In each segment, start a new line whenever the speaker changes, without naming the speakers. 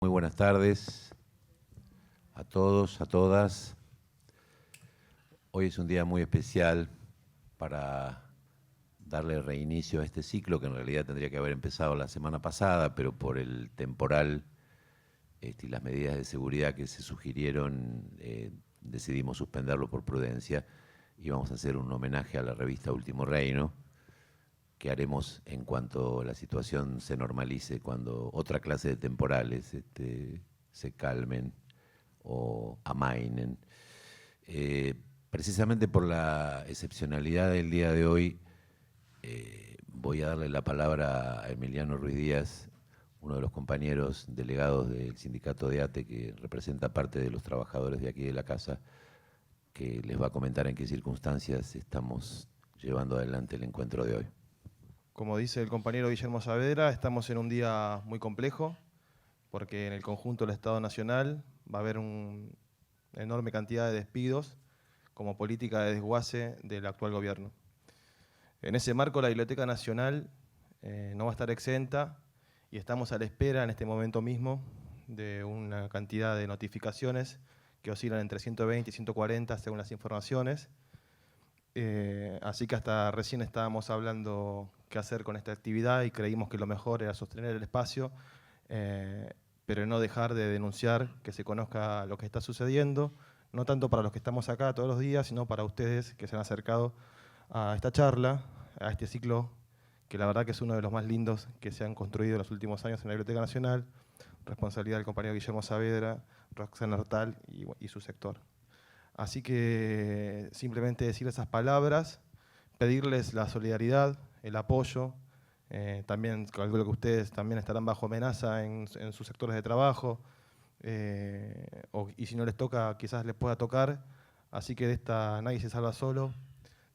Muy buenas tardes a todos, a todas. Hoy es un día muy especial para darle reinicio a este ciclo que en realidad tendría que haber empezado la semana pasada, pero por el temporal y las medidas de seguridad que se sugirieron, decidimos suspenderlo por prudencia y vamos a hacer un homenaje a la revista Último Reino, que haremos en cuanto la situación se normalice, cuando otra clase de temporales se calmen o amainen. Precisamente por la excepcionalidad del día de hoy, voy a darle la palabra a Emiliano Ruiz Díaz, uno de los compañeros delegados del sindicato de ATE, que representa parte de los trabajadores de aquí de la casa, que les va a comentar en qué circunstancias estamos llevando adelante el encuentro de hoy.
Como dice el compañero Guillermo Saavedra, estamos en un día muy complejo, porque en el conjunto del Estado Nacional va a haber una enorme cantidad de despidos como política de desguace del actual gobierno. En ese marco, la Biblioteca Nacional no va a estar exenta y estamos a la espera en este momento mismo de una cantidad de notificaciones que oscilan entre 120 y 140 según las informaciones. Así que hasta recién estábamos hablando qué hacer con esta actividad y creímos que lo mejor era sostener el espacio, pero no dejar de denunciar que se conozca lo que está sucediendo, no tanto para los que estamos acá todos los días, sino para ustedes que se han acercado a esta charla, a este ciclo, que la verdad que es uno de los más lindos que se han construido en los últimos años en la Biblioteca Nacional, responsabilidad del compañero Guillermo Saavedra, Roxana Artal y su sector. Así que simplemente decir esas palabras, pedirles la solidaridad, el apoyo. También calculo que ustedes también estarán bajo amenaza en sus sectores de trabajo. Y si no les toca, quizás les pueda tocar. Así que de esta nadie se salva solo.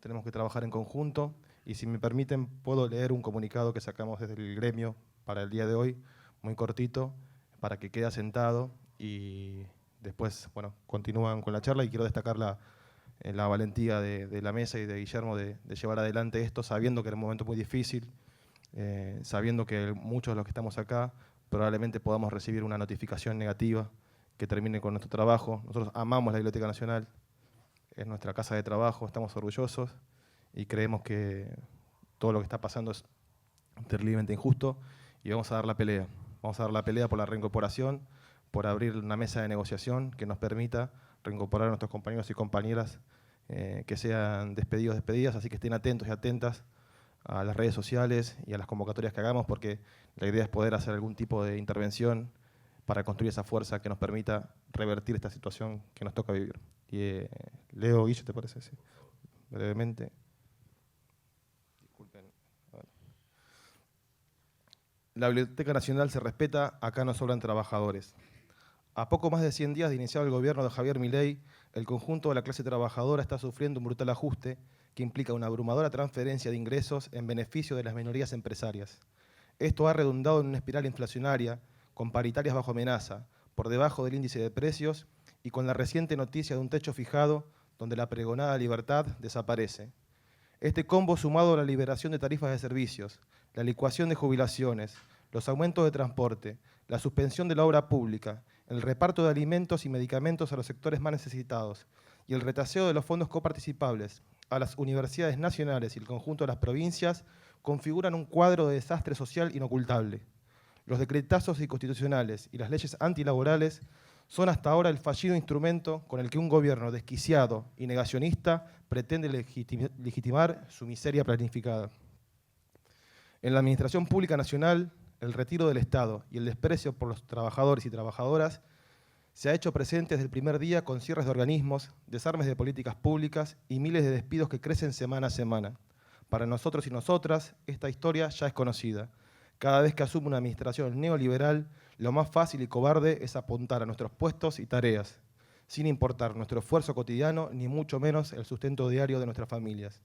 Tenemos que trabajar en conjunto. Y si me permiten, puedo leer un comunicado que sacamos desde el gremio para el día de hoy, muy cortito, para que quede asentado y después, bueno, continúan con la charla y quiero destacar la valentía de la mesa y de Guillermo de llevar adelante esto, sabiendo que era un momento muy difícil, sabiendo que muchos de los que estamos acá probablemente podamos recibir una notificación negativa que termine con nuestro trabajo. Nosotros amamos la Biblioteca Nacional, es nuestra casa de trabajo, estamos orgullosos y creemos que todo lo que está pasando es terriblemente injusto y vamos a dar la pelea. Vamos a dar la pelea por la reincorporación, por abrir una mesa de negociación que nos permita reincorporar a nuestros compañeros y compañeras que sean despedidas, así que estén atentos y atentas a las redes sociales y a las convocatorias que hagamos, porque la idea es poder hacer algún tipo de intervención para construir esa fuerza que nos permita revertir esta situación que nos toca vivir. Y Leo, Guille, ¿te parece? Sí. Brevemente. Disculpen. La Biblioteca Nacional se respeta, acá no sobran trabajadores. A poco más de 100 días de iniciado el gobierno de Javier Milei, el conjunto de la clase trabajadora está sufriendo un brutal ajuste que implica una abrumadora transferencia de ingresos en beneficio de las minorías empresarias. Esto ha redundado en una espiral inflacionaria, con paritarias bajo amenaza, por debajo del índice de precios y con la reciente noticia de un techo fijado donde la pregonada libertad desaparece. Este combo, sumado a la liberación de tarifas de servicios, la licuación de jubilaciones, los aumentos de transporte, la suspensión de la obra pública, el reparto de alimentos y medicamentos a los sectores más necesitados y el retaseo de los fondos coparticipables a las universidades nacionales y el conjunto de las provincias configuran un cuadro de desastre social inocultable. Los decretazos inconstitucionales y las leyes antilaborales son hasta ahora el fallido instrumento con el que un gobierno desquiciado y negacionista pretende legitimar su miseria planificada. En la Administración Pública Nacional, el retiro del Estado y el desprecio por los trabajadores y trabajadoras se ha hecho presente desde el primer día con cierres de organismos, desarmes de políticas públicas y miles de despidos que crecen semana a semana. Para nosotros y nosotras, esta historia ya es conocida. Cada vez que asume una administración neoliberal, lo más fácil y cobarde es apuntar a nuestros puestos y tareas, sin importar nuestro esfuerzo cotidiano, ni mucho menos el sustento diario de nuestras familias.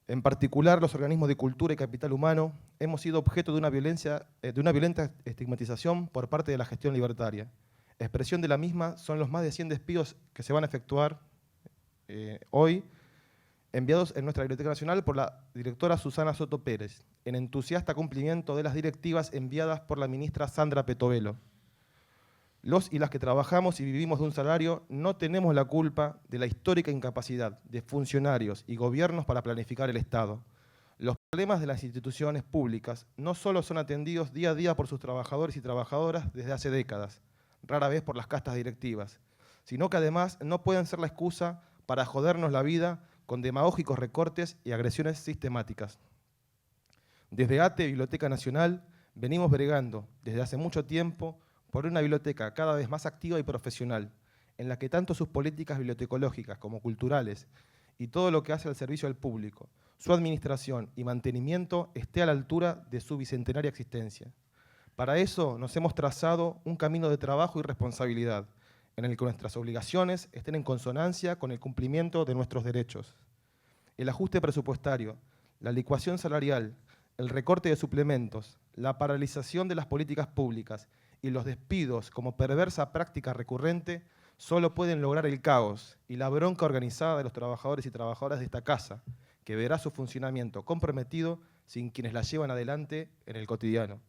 En particular, los organismos de cultura y capital humano hemos sido objeto de una violenta estigmatización por parte de la gestión libertaria. Expresión de la misma son los más de 100 despidos que se van a efectuar hoy, enviados en nuestra Biblioteca Nacional por la directora Susana Soto Pérez, en entusiasta cumplimiento de las directivas enviadas por la ministra Sandra Petovelo. Los y las que trabajamos y vivimos de un salario no tenemos la culpa de la histórica incapacidad de funcionarios y gobiernos para planificar el Estado. Los problemas de las instituciones públicas no solo son atendidos día a día por sus trabajadores y trabajadoras desde hace décadas, rara vez por las castas directivas, sino que además no pueden ser la excusa para jodernos la vida con demagógicos recortes y agresiones sistemáticas. Desde ATE, Biblioteca Nacional, venimos bregando desde hace mucho tiempo por una biblioteca cada vez más activa y profesional, en la que tanto sus políticas bibliotecológicas como culturales y todo lo que hace al servicio al público, su administración y mantenimiento esté a la altura de su bicentenaria existencia. Para eso nos hemos trazado un camino de trabajo y responsabilidad, en el que nuestras obligaciones estén en consonancia con el cumplimiento de nuestros derechos. El ajuste presupuestario, la licuación salarial, el recorte de suplementos, la paralización de las políticas públicas y los despidos como perversa práctica recurrente solo pueden lograr el caos y la bronca organizada de los trabajadores y trabajadoras de esta casa, que verá su funcionamiento comprometido sin quienes la llevan adelante en el cotidiano.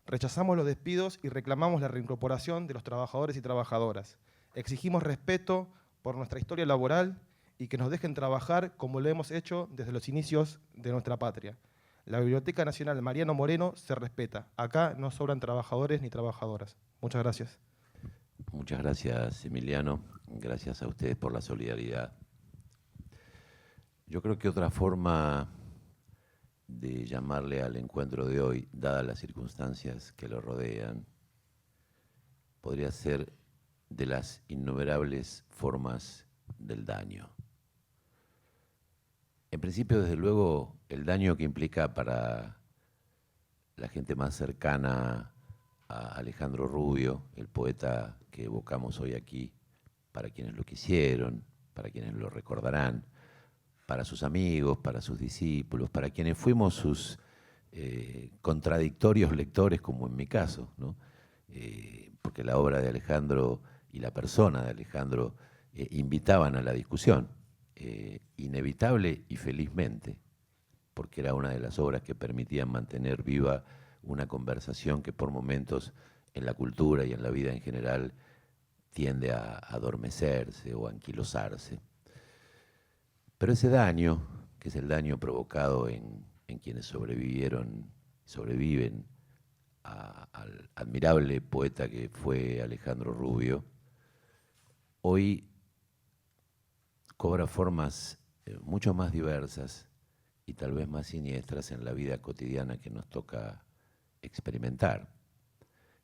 Rechazamos los despidos y reclamamos la reincorporación de los trabajadores y trabajadoras. Exigimos respeto por nuestra historia laboral y que nos dejen trabajar como lo hemos hecho desde los inicios de nuestra patria. La Biblioteca Nacional Mariano Moreno se respeta. Acá no sobran trabajadores ni trabajadoras. Muchas gracias.
Muchas gracias, Emiliano. Gracias a ustedes por la solidaridad. Yo creo que otra forma de llamarle al encuentro de hoy, dadas las circunstancias que lo rodean, podría ser de las innumerables formas del daño. En principio, desde luego, el daño que implica para la gente más cercana a Alejandro Rubio, el poeta que evocamos hoy aquí, para quienes lo quisieron, para quienes lo recordarán, para sus amigos, para sus discípulos, para quienes fuimos sus contradictorios lectores, como en mi caso, ¿no? Porque la obra de Alejandro y la persona de Alejandro invitaban a la discusión, inevitable y felizmente, porque era una de las obras que permitían mantener viva una conversación que por momentos en la cultura y en la vida en general tiende a adormecerse o a anquilosarse. Pero ese daño, que es el daño provocado en quienes sobreviven al admirable poeta que fue Alejandro Rubio, hoy cobra formas mucho más diversas y tal vez más siniestras en la vida cotidiana que nos toca experimentar.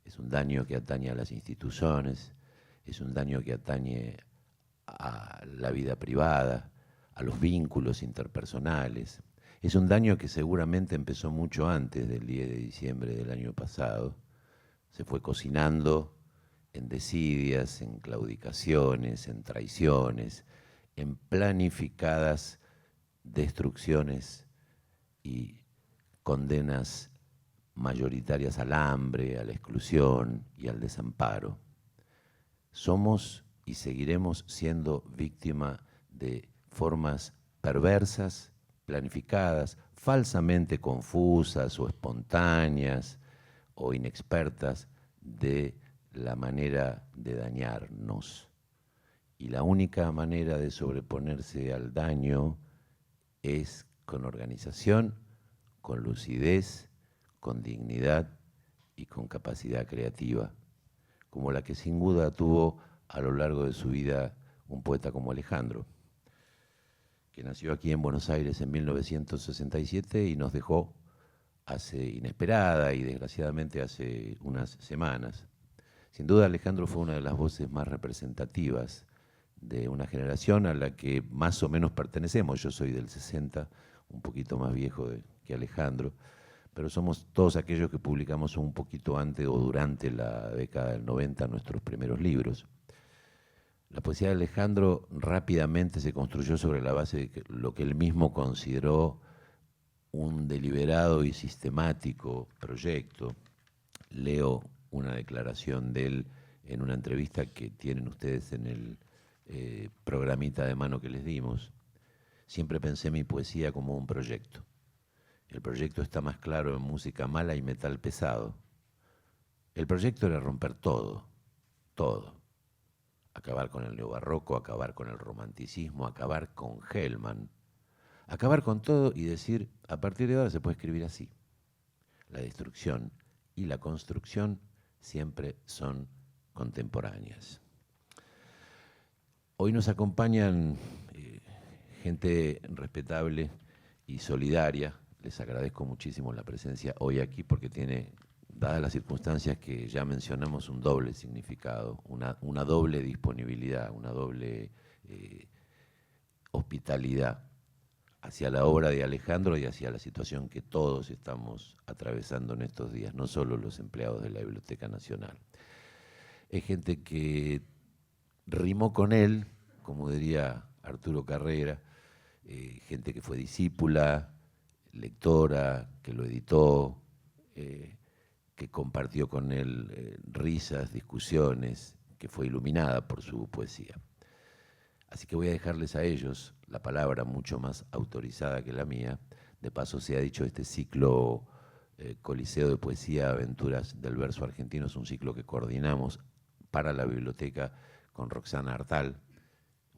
Es un daño que atañe a las instituciones, es un daño que atañe a la vida privada, a los vínculos interpersonales. Es un daño que seguramente empezó mucho antes del 10 de diciembre del año pasado. Se fue cocinando en desidias, en claudicaciones, en traiciones, en planificadas destrucciones y condenas mayoritarias al hambre, a la exclusión y al desamparo. Somos y seguiremos siendo víctima de formas perversas, planificadas, falsamente confusas o espontáneas o inexpertas de la manera de dañarnos. Y la única manera de sobreponerse al daño es con organización, con lucidez, con dignidad y con capacidad creativa, como la que sin duda tuvo a lo largo de su vida un poeta como Alejandro, que nació aquí en Buenos Aires en 1967 y nos dejó inesperada y desgraciadamente hace unas semanas. Sin duda Alejandro fue una de las voces más representativas de una generación a la que más o menos pertenecemos. Yo soy del 60, un poquito más viejo que Alejandro, pero somos todos aquellos que publicamos un poquito antes o durante la década del 90 nuestros primeros libros. La poesía de Alejandro rápidamente se construyó sobre la base de lo que él mismo consideró un deliberado y sistemático proyecto. Leo una declaración de él en una entrevista que tienen ustedes en el programita de mano que les dimos. Siempre pensé mi poesía como un proyecto. El proyecto está más claro en música mala y metal pesado. El proyecto era romper todo, todo. Acabar con el neobarroco, acabar con el romanticismo, acabar con Hellman, acabar con todo y decir, a partir de ahora se puede escribir así. La destrucción y la construcción siempre son contemporáneas. Hoy nos acompañan gente respetable y solidaria. Les agradezco muchísimo la presencia hoy aquí porque tiene, dadas las circunstancias que ya mencionamos, un doble significado, una doble disponibilidad, una doble hospitalidad hacia la obra de Alejandro y hacia la situación que todos estamos atravesando en estos días, no solo los empleados de la Biblioteca Nacional. Es gente que rimó con él, como diría Arturo Carrera, gente que fue discípula, lectora, que lo editó, que compartió con él risas, discusiones, que fue iluminada por su poesía. Así que voy a dejarles a ellos la palabra mucho más autorizada que la mía. De paso se ha dicho, este ciclo Coliseo de Poesía, Aventuras del Verso Argentino, es un ciclo que coordinamos para la biblioteca con Roxana Artal,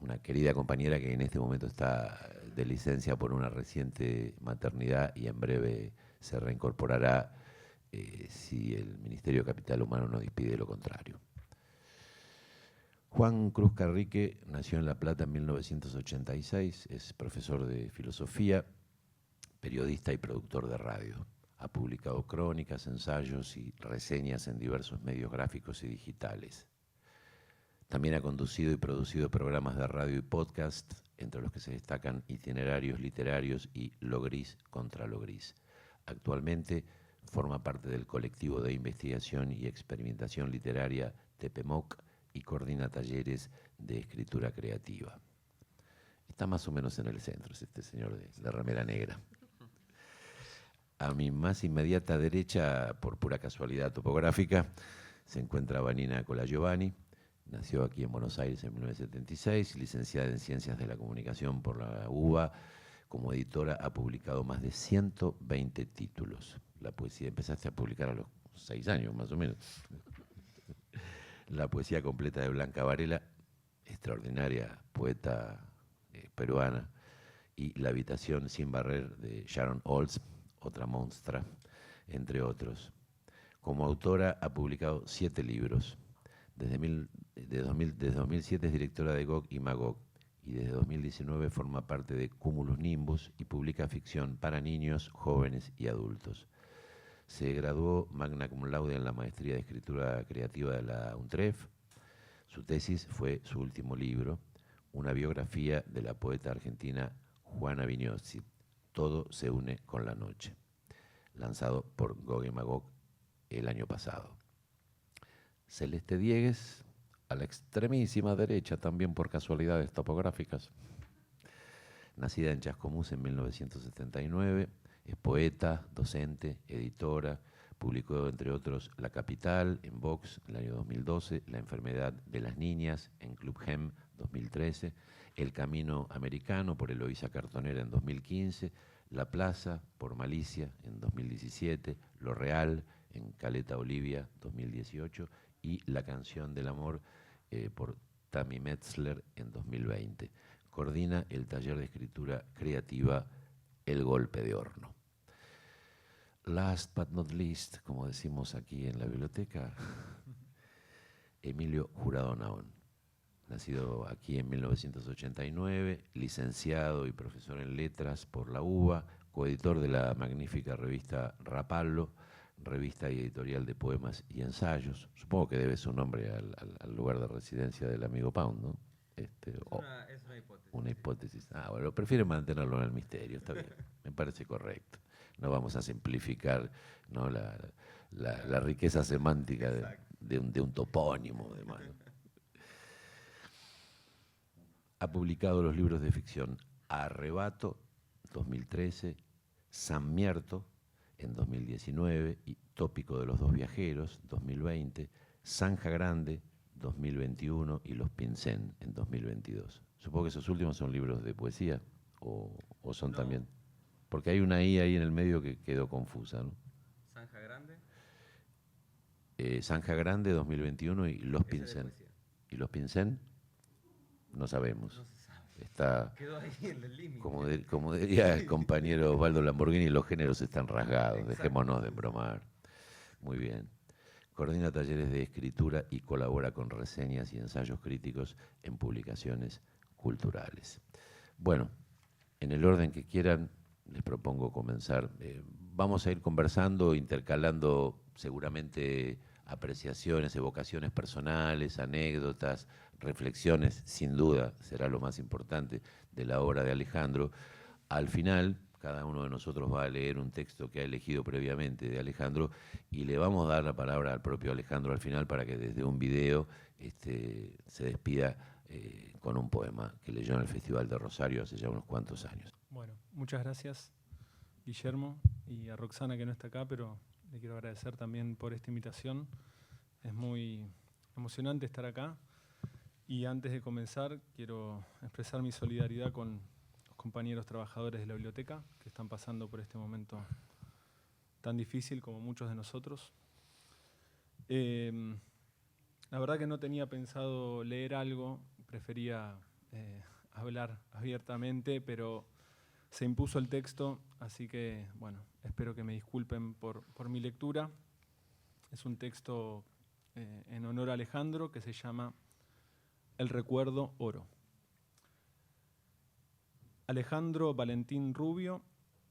una querida compañera que en este momento está de licencia por una reciente maternidad y en breve se reincorporará si el Ministerio de Capital Humano no dispide lo contrario. Juan Cruz Carrique nació en La Plata en 1986, es profesor de filosofía, periodista y productor de radio. Ha publicado crónicas, ensayos y reseñas en diversos medios gráficos y digitales. También ha conducido y producido programas de radio y podcast, entre los que se destacan Itinerarios Literarios y Lo Gris contra lo Gris. Actualmente forma parte del colectivo de investigación y experimentación literaria TEPEMOC y coordina talleres de escritura creativa. Está más o menos en el centro, es este señor de la remera negra. A mi más inmediata derecha, por pura casualidad topográfica, se encuentra Vanina Colagiovanni. Nació aquí en Buenos Aires en 1976, licenciada en Ciencias de la Comunicación por la UBA. Como editora ha publicado más de 120 títulos. La poesía empezaste a publicar a los 6 años, más o menos. La poesía completa de Blanca Varela, extraordinaria poeta peruana, y La habitación sin barrer de Sharon Olds, otra monstrua, entre otros. Como autora ha publicado 7 libros. Desde 2007 es directora de GOG y Magog, y desde 2019 forma parte de Cumulus Nimbus y publica ficción para niños, jóvenes y adultos. Se graduó magna cum laude en la maestría de escritura creativa de la UNTREF. Su tesis fue su último libro, una biografía de la poeta argentina Juana Viñosi, Todo se une con la noche, lanzado por GOG y Magog el año pasado. Celeste Diegues, a la extremísima derecha, también por casualidades topográficas. Nacida en Chascomús en 1979, es poeta, docente, editora, publicó entre otros La Capital en Vox en el año 2012, La enfermedad de las niñas en Club Gem 2013, El camino americano por Eloísa Cartonera en 2015, La Plaza por Malicia en 2017, Lo Real en Caleta Olivia 2018 y La canción del amor por Tammy Metzler en 2020. Coordina el taller de escritura creativa El Golpe de Horno. Last but not least, como decimos aquí en la biblioteca, Emilio Jurado Naón. Nacido aquí en 1989, licenciado y profesor en letras por la UBA, coeditor de la magnífica revista Rapallo, revista y editorial de poemas y ensayos. Supongo que debe su nombre al lugar de residencia del amigo Pound, ¿no?
Es una hipótesis.
Una hipótesis. Ah, bueno, prefiero mantenerlo en el misterio, está bien, me parece correcto. No vamos a simplificar, ¿no?, la riqueza semántica de un topónimo. Además, ¿no? Ha publicado los libros de ficción Arrebato, 2013, San Mierto, en 2019, y Tópico de los dos viajeros, 2020, Zanja Grande, 2021, y Los Pincén, en 2022. Supongo que esos últimos son libros de poesía, o son
No.
también... Porque hay una I ahí en el medio que quedó confusa, ¿no?
¿Zanja Grande?
Zanja Grande 2021 y Los
Esa de
Pincén.
poesía.
¿Y Los Pincén? No sabemos.
No se sabe.
Está,
Quedó ahí en el límite.
como diría el compañero Osvaldo Lamborghini, los géneros están rasgados,
Exacto.
dejémonos de bromar. Muy bien. Coordina talleres de escritura y colabora con reseñas y ensayos críticos en publicaciones culturales. Bueno, en el orden que quieran, les propongo comenzar. Vamos a ir conversando, intercalando seguramente apreciaciones, evocaciones personales, anécdotas, reflexiones, sin duda, será lo más importante de la obra de Alejandro. Al final, cada uno de nosotros va a leer un texto que ha elegido previamente de Alejandro y le vamos a dar la palabra al propio Alejandro al final para que desde un video se despida con un poema que leyó en el Festival de Rosario hace ya unos cuantos años.
Bueno, muchas gracias, Guillermo, y a Roxana que no está acá, pero le quiero agradecer también por esta invitación. Es muy emocionante estar acá. Y antes de comenzar, quiero expresar mi solidaridad con los compañeros trabajadores de la biblioteca que están pasando por este momento tan difícil como muchos de nosotros. La verdad que no tenía pensado leer algo, prefería hablar abiertamente, pero se impuso el texto, así que, bueno, espero que me disculpen por mi lectura. Es un texto en honor a Alejandro que se llama El recuerdo oro. Alejandro Valentín Rubio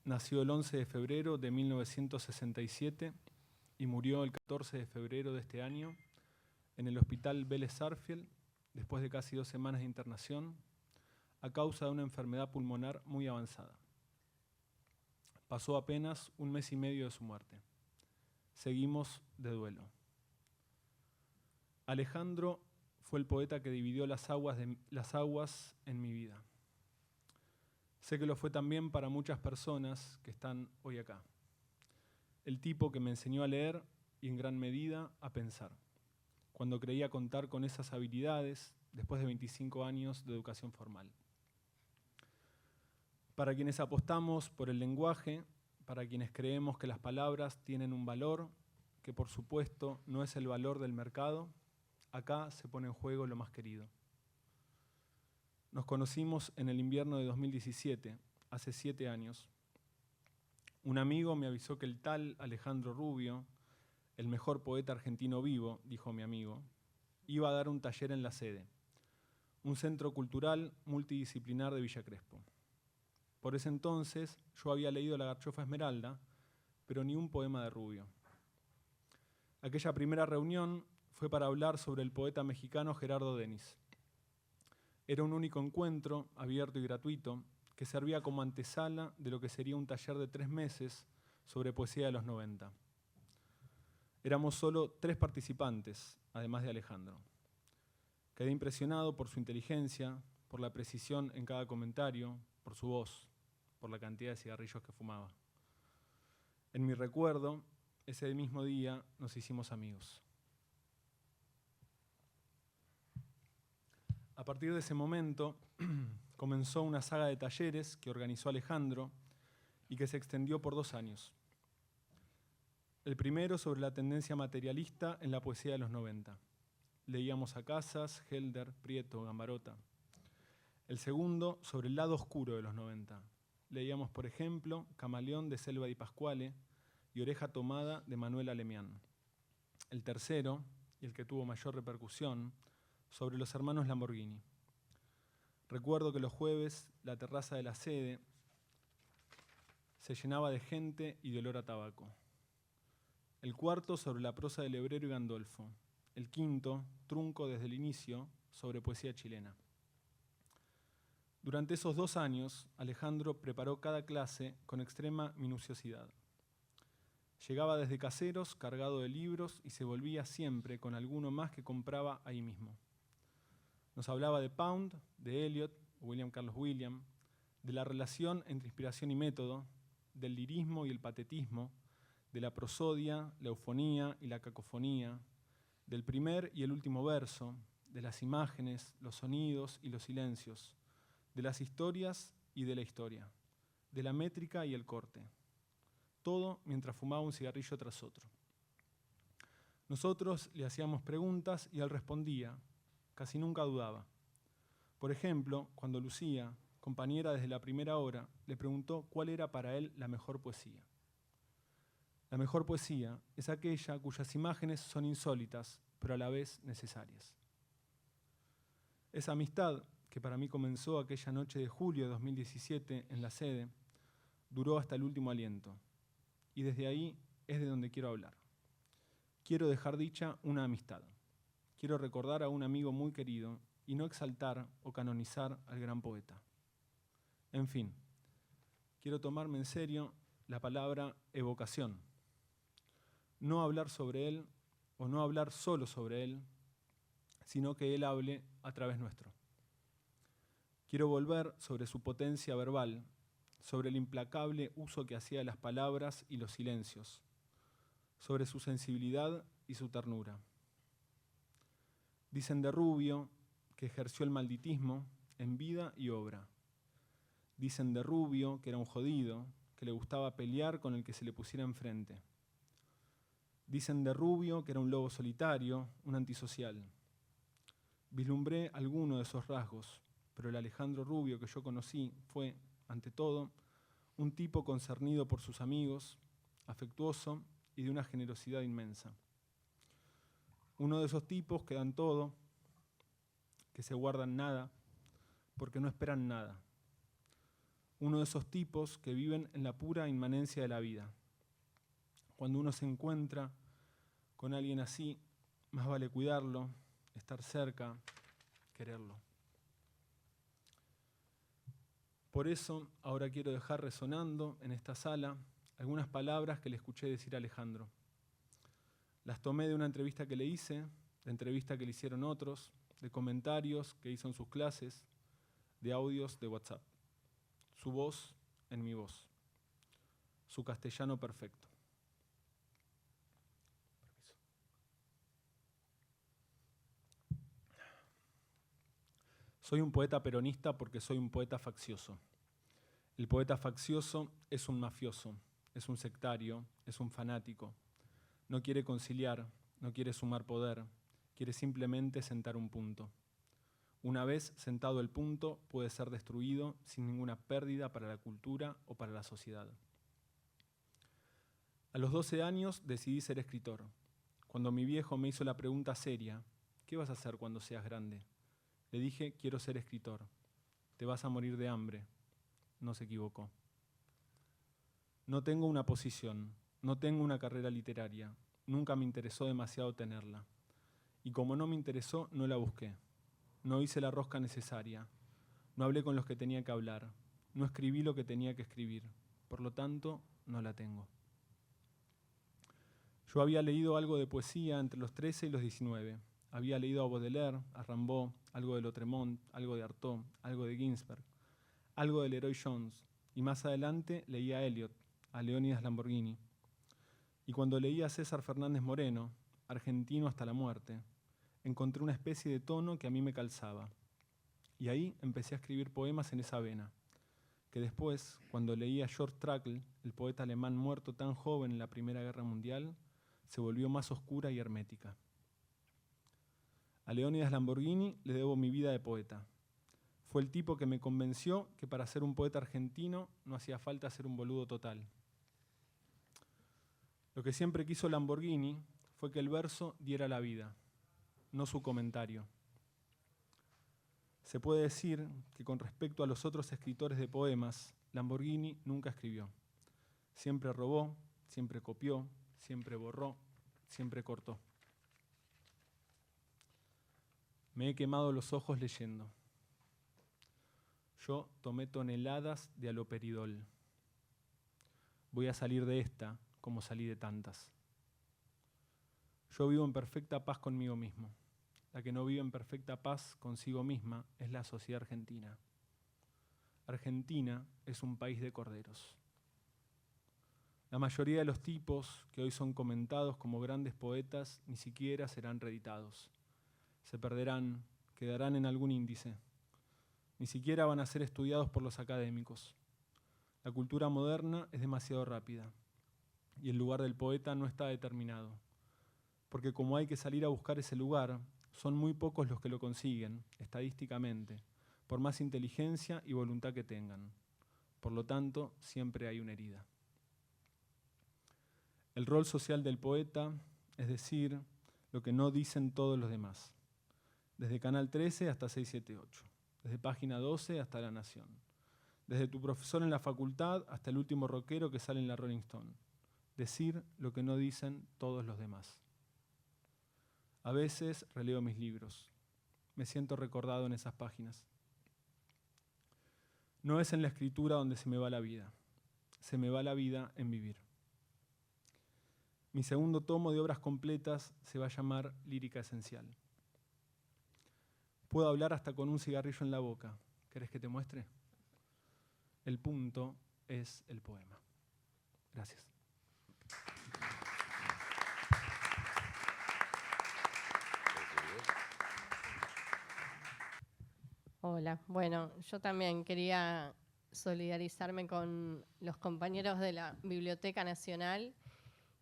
nació el 11 de febrero de 1967 y murió el 14 de febrero de este año en el Hospital Vélez Sarsfield, después de casi 2 semanas de internación, a causa de una enfermedad pulmonar muy avanzada. Pasó apenas 1 mes y medio de su muerte. Seguimos de duelo. Alejandro fue el poeta que dividió las aguas en mi vida. Sé que lo fue también para muchas personas que están hoy acá. El tipo que me enseñó a leer y en gran medida a pensar, cuando creía contar con esas habilidades después de 25 años de educación formal. Para quienes apostamos por el lenguaje, para quienes creemos que las palabras tienen un valor, que por supuesto no es el valor del mercado, acá se pone en juego lo más querido. Nos conocimos en el invierno de 2017, hace 7 años. Un amigo me avisó que el tal Alejandro Rubio, el mejor poeta argentino vivo, dijo mi amigo, iba a dar un taller en La Sede, un centro cultural multidisciplinar de Villa Crespo. Por ese entonces yo había leído La Garchofa Esmeralda, pero ni un poema de Rubio. Aquella primera reunión fue para hablar sobre el poeta mexicano Gerardo Denis. Era un único encuentro, abierto y gratuito, que servía como antesala de lo que sería un taller de 3 meses sobre poesía de los 90. Éramos solo 3 participantes, además de Alejandro. Quedé impresionado por su inteligencia, por la precisión en cada comentario, por su voz, por la cantidad de cigarrillos que fumaba. En mi recuerdo, ese mismo día nos hicimos amigos. A partir de ese momento comenzó una saga de talleres que organizó Alejandro y que se extendió por 2 años. El primero sobre la tendencia materialista en la poesía de los 90. Leíamos a Casas, Helder, Prieto, Gambarota. El segundo sobre el lado oscuro de los 90. Leíamos, por ejemplo, Camaleón de Selva Di Pasquale y Oreja Tomada de Manuel Alemián. El tercero, y el que tuvo mayor repercusión, sobre los hermanos Lamborghini. Recuerdo que los jueves la terraza de La Sede se llenaba de gente y de olor a tabaco. El cuarto sobre la prosa de Lebrero y Gandolfo. El quinto, trunco desde el inicio, sobre poesía chilena. Durante esos 2 años, Alejandro preparó cada clase con extrema minuciosidad. Llegaba desde Caseros cargado de libros y se volvía siempre con alguno más que compraba ahí mismo. Nos hablaba de Pound, de Eliot, William Carlos William, de la relación entre inspiración y método, del lirismo y el patetismo, de la prosodia, la eufonía y la cacofonía, del primer y el último verso, de las imágenes, los sonidos y los silencios, de las historias y de la historia, de la métrica y el corte. Todo mientras fumaba un cigarrillo tras otro. Nosotros le hacíamos preguntas y él respondía, casi nunca dudaba. Por ejemplo, cuando Lucía, compañera desde la primera hora, le preguntó cuál era para él la mejor poesía. La mejor poesía es aquella cuyas imágenes son insólitas, pero a la vez necesarias. Esa amistad, que para mí comenzó aquella noche de julio de 2017 en la sede, duró hasta el último aliento. Y desde ahí es de donde quiero hablar. Quiero dejar dicha una amistad. Quiero recordar a un amigo muy querido y no exaltar o canonizar al gran poeta. En fin, quiero tomarme en serio la palabra evocación. No hablar sobre él o no hablar solo sobre él, sino que él hable a través nuestro. Quiero volver sobre su potencia verbal, sobre el implacable uso que hacía de las palabras y los silencios, sobre su sensibilidad y su ternura. Dicen de Rubio que ejerció el malditismo en vida y obra. Dicen de Rubio que era un jodido, que le gustaba pelear con el que se le pusiera enfrente. Dicen de Rubio que era un lobo solitario, un antisocial. Vislumbré alguno de esos rasgos, pero el Alejandro Rubio que yo conocí fue, ante todo, un tipo concernido por sus amigos, afectuoso y de una generosidad inmensa. Uno de esos tipos que dan todo, que se guardan nada, porque no esperan nada. Uno de esos tipos que viven en la pura inmanencia de la vida. Cuando uno se encuentra con alguien así, más vale cuidarlo, estar cerca, quererlo. Por eso, ahora quiero dejar resonando en esta sala algunas palabras que le escuché decir a Alejandro. Las tomé de una entrevista que le hice, de entrevista que le hicieron otros, de comentarios que hizo en sus clases, de audios de WhatsApp. Su voz en mi voz. Su castellano perfecto. Soy un poeta peronista porque soy un poeta faccioso. El poeta faccioso es un mafioso, es un sectario, es un fanático. No quiere conciliar, no quiere sumar poder, quiere simplemente sentar un punto. Una vez sentado el punto, puede ser destruido sin ninguna pérdida para la cultura o para la sociedad. A los 12 años decidí ser escritor. Cuando mi viejo me hizo la pregunta seria, ¿qué vas a hacer cuando seas grande? Le dije, quiero ser escritor. Te vas a morir de hambre. No se equivocó. No tengo una posición, no tengo una carrera literaria. Nunca me interesó demasiado tenerla. Y como no me interesó, no la busqué. No hice la rosca necesaria. No hablé con los que tenía que hablar. No escribí lo que tenía que escribir. Por lo tanto, no la tengo. Yo había leído algo de poesía entre los 13 y los 19. Había leído a Baudelaire, a Rimbaud, algo de Lautréamont, algo de Artaud, algo de Ginsberg, algo de Leroy Jones, y más adelante leí a Eliot, a Leónidas Lamborghini. Y cuando leí a César Fernández Moreno, argentino hasta la muerte, encontré una especie de tono que a mí me calzaba. Y ahí empecé a escribir poemas en esa vena, que después, cuando leí a George Trakl, el poeta alemán muerto tan joven en la Primera Guerra Mundial, se volvió más oscura y hermética. A Leónidas Lamborghini le debo mi vida de poeta. Fue el tipo que me convenció que para ser un poeta argentino no hacía falta ser un boludo total. Lo que siempre quiso Lamborghini fue que el verso diera la vida, no su comentario. Se puede decir que con respecto a los otros escritores de poemas, Lamborghini nunca escribió. Siempre robó, siempre copió, siempre borró, siempre cortó. Me he quemado los ojos leyendo. Yo tomé toneladas de haloperidol. Voy a salir de esta como salí de tantas. Yo vivo en perfecta paz conmigo mismo. La que no vive en perfecta paz consigo misma es la sociedad argentina. Argentina es un país de corderos. La mayoría de los tipos que hoy son comentados como grandes poetas ni siquiera serán reeditados. Se perderán, quedarán en algún índice. Ni siquiera van a ser estudiados por los académicos. La cultura moderna es demasiado rápida y el lugar del poeta no está determinado. porque como hay que salir a buscar ese lugar, son muy pocos los que lo consiguen, estadísticamente, por más inteligencia y voluntad que tengan. Por lo tanto, siempre hay una herida. El rol social del poeta, es decir, lo que no dicen todos los demás. Desde Canal 13 hasta 678, desde Página 12 hasta La Nación, desde tu profesor en la facultad hasta el último rockero que sale en la Rolling Stone. Decir lo que no dicen todos los demás. A veces releo mis libros. Me siento recordado en esas páginas. No es en la escritura donde se me va la vida. Se me va la vida en vivir. Mi segundo tomo de obras completas se va a llamar Lírica Esencial. Puedo hablar hasta con un cigarrillo en la boca. ¿Querés que te muestre? El punto es el poema. Gracias.
Hola, bueno, yo también quería solidarizarme con los compañeros de la Biblioteca Nacional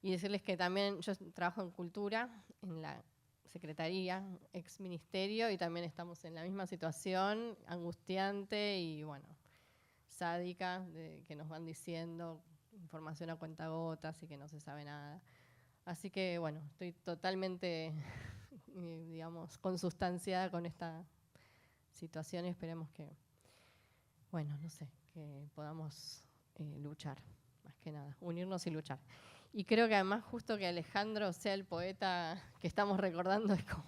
y decirles que también yo trabajo en cultura, en la Secretaría, ex ministerio, y también estamos en la misma situación, angustiante y bueno, sádica, que nos van diciendo información a cuentagotas y que no se sabe nada. Así que bueno, estoy totalmente, digamos, consustanciada con esta situación y esperemos que, bueno, no sé, que podamos luchar, más que nada, unirnos y luchar. Y creo que además justo que Alejandro sea el poeta que estamos recordando, es como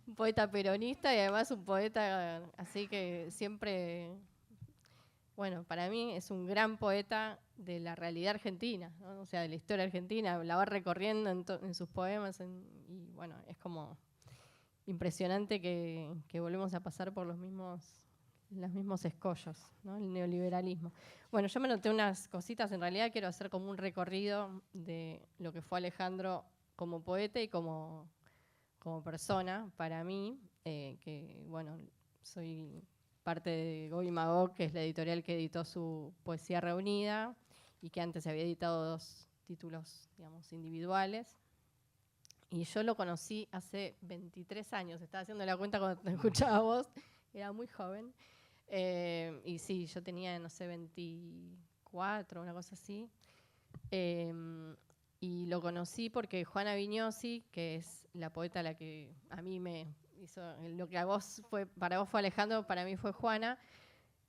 un poeta peronista y además un poeta así que siempre, bueno, para mí es un gran poeta de la realidad argentina, ¿no? O sea, de la historia argentina, la va recorriendo en sus poemas y bueno, es como impresionante que volvemos a pasar por los mismos escollos, ¿no? El neoliberalismo. Bueno, yo me noté unas cositas, en realidad quiero hacer como un recorrido de lo que fue Alejandro como poeta y como persona para mí, que bueno, soy parte de Gog y Magog, que es la editorial que editó su Poesía Reunida y que antes había editado 2 títulos, digamos, individuales. Y yo lo conocí hace 23 años, estaba haciendo la cuenta cuando te escuchaba vos, era muy joven. Y sí, yo tenía, no sé, 24, una cosa así. Y lo conocí porque Juana Vignosi, que es la poeta a la que a mí me hizo, lo que para vos fue Alejandro, para mí fue Juana,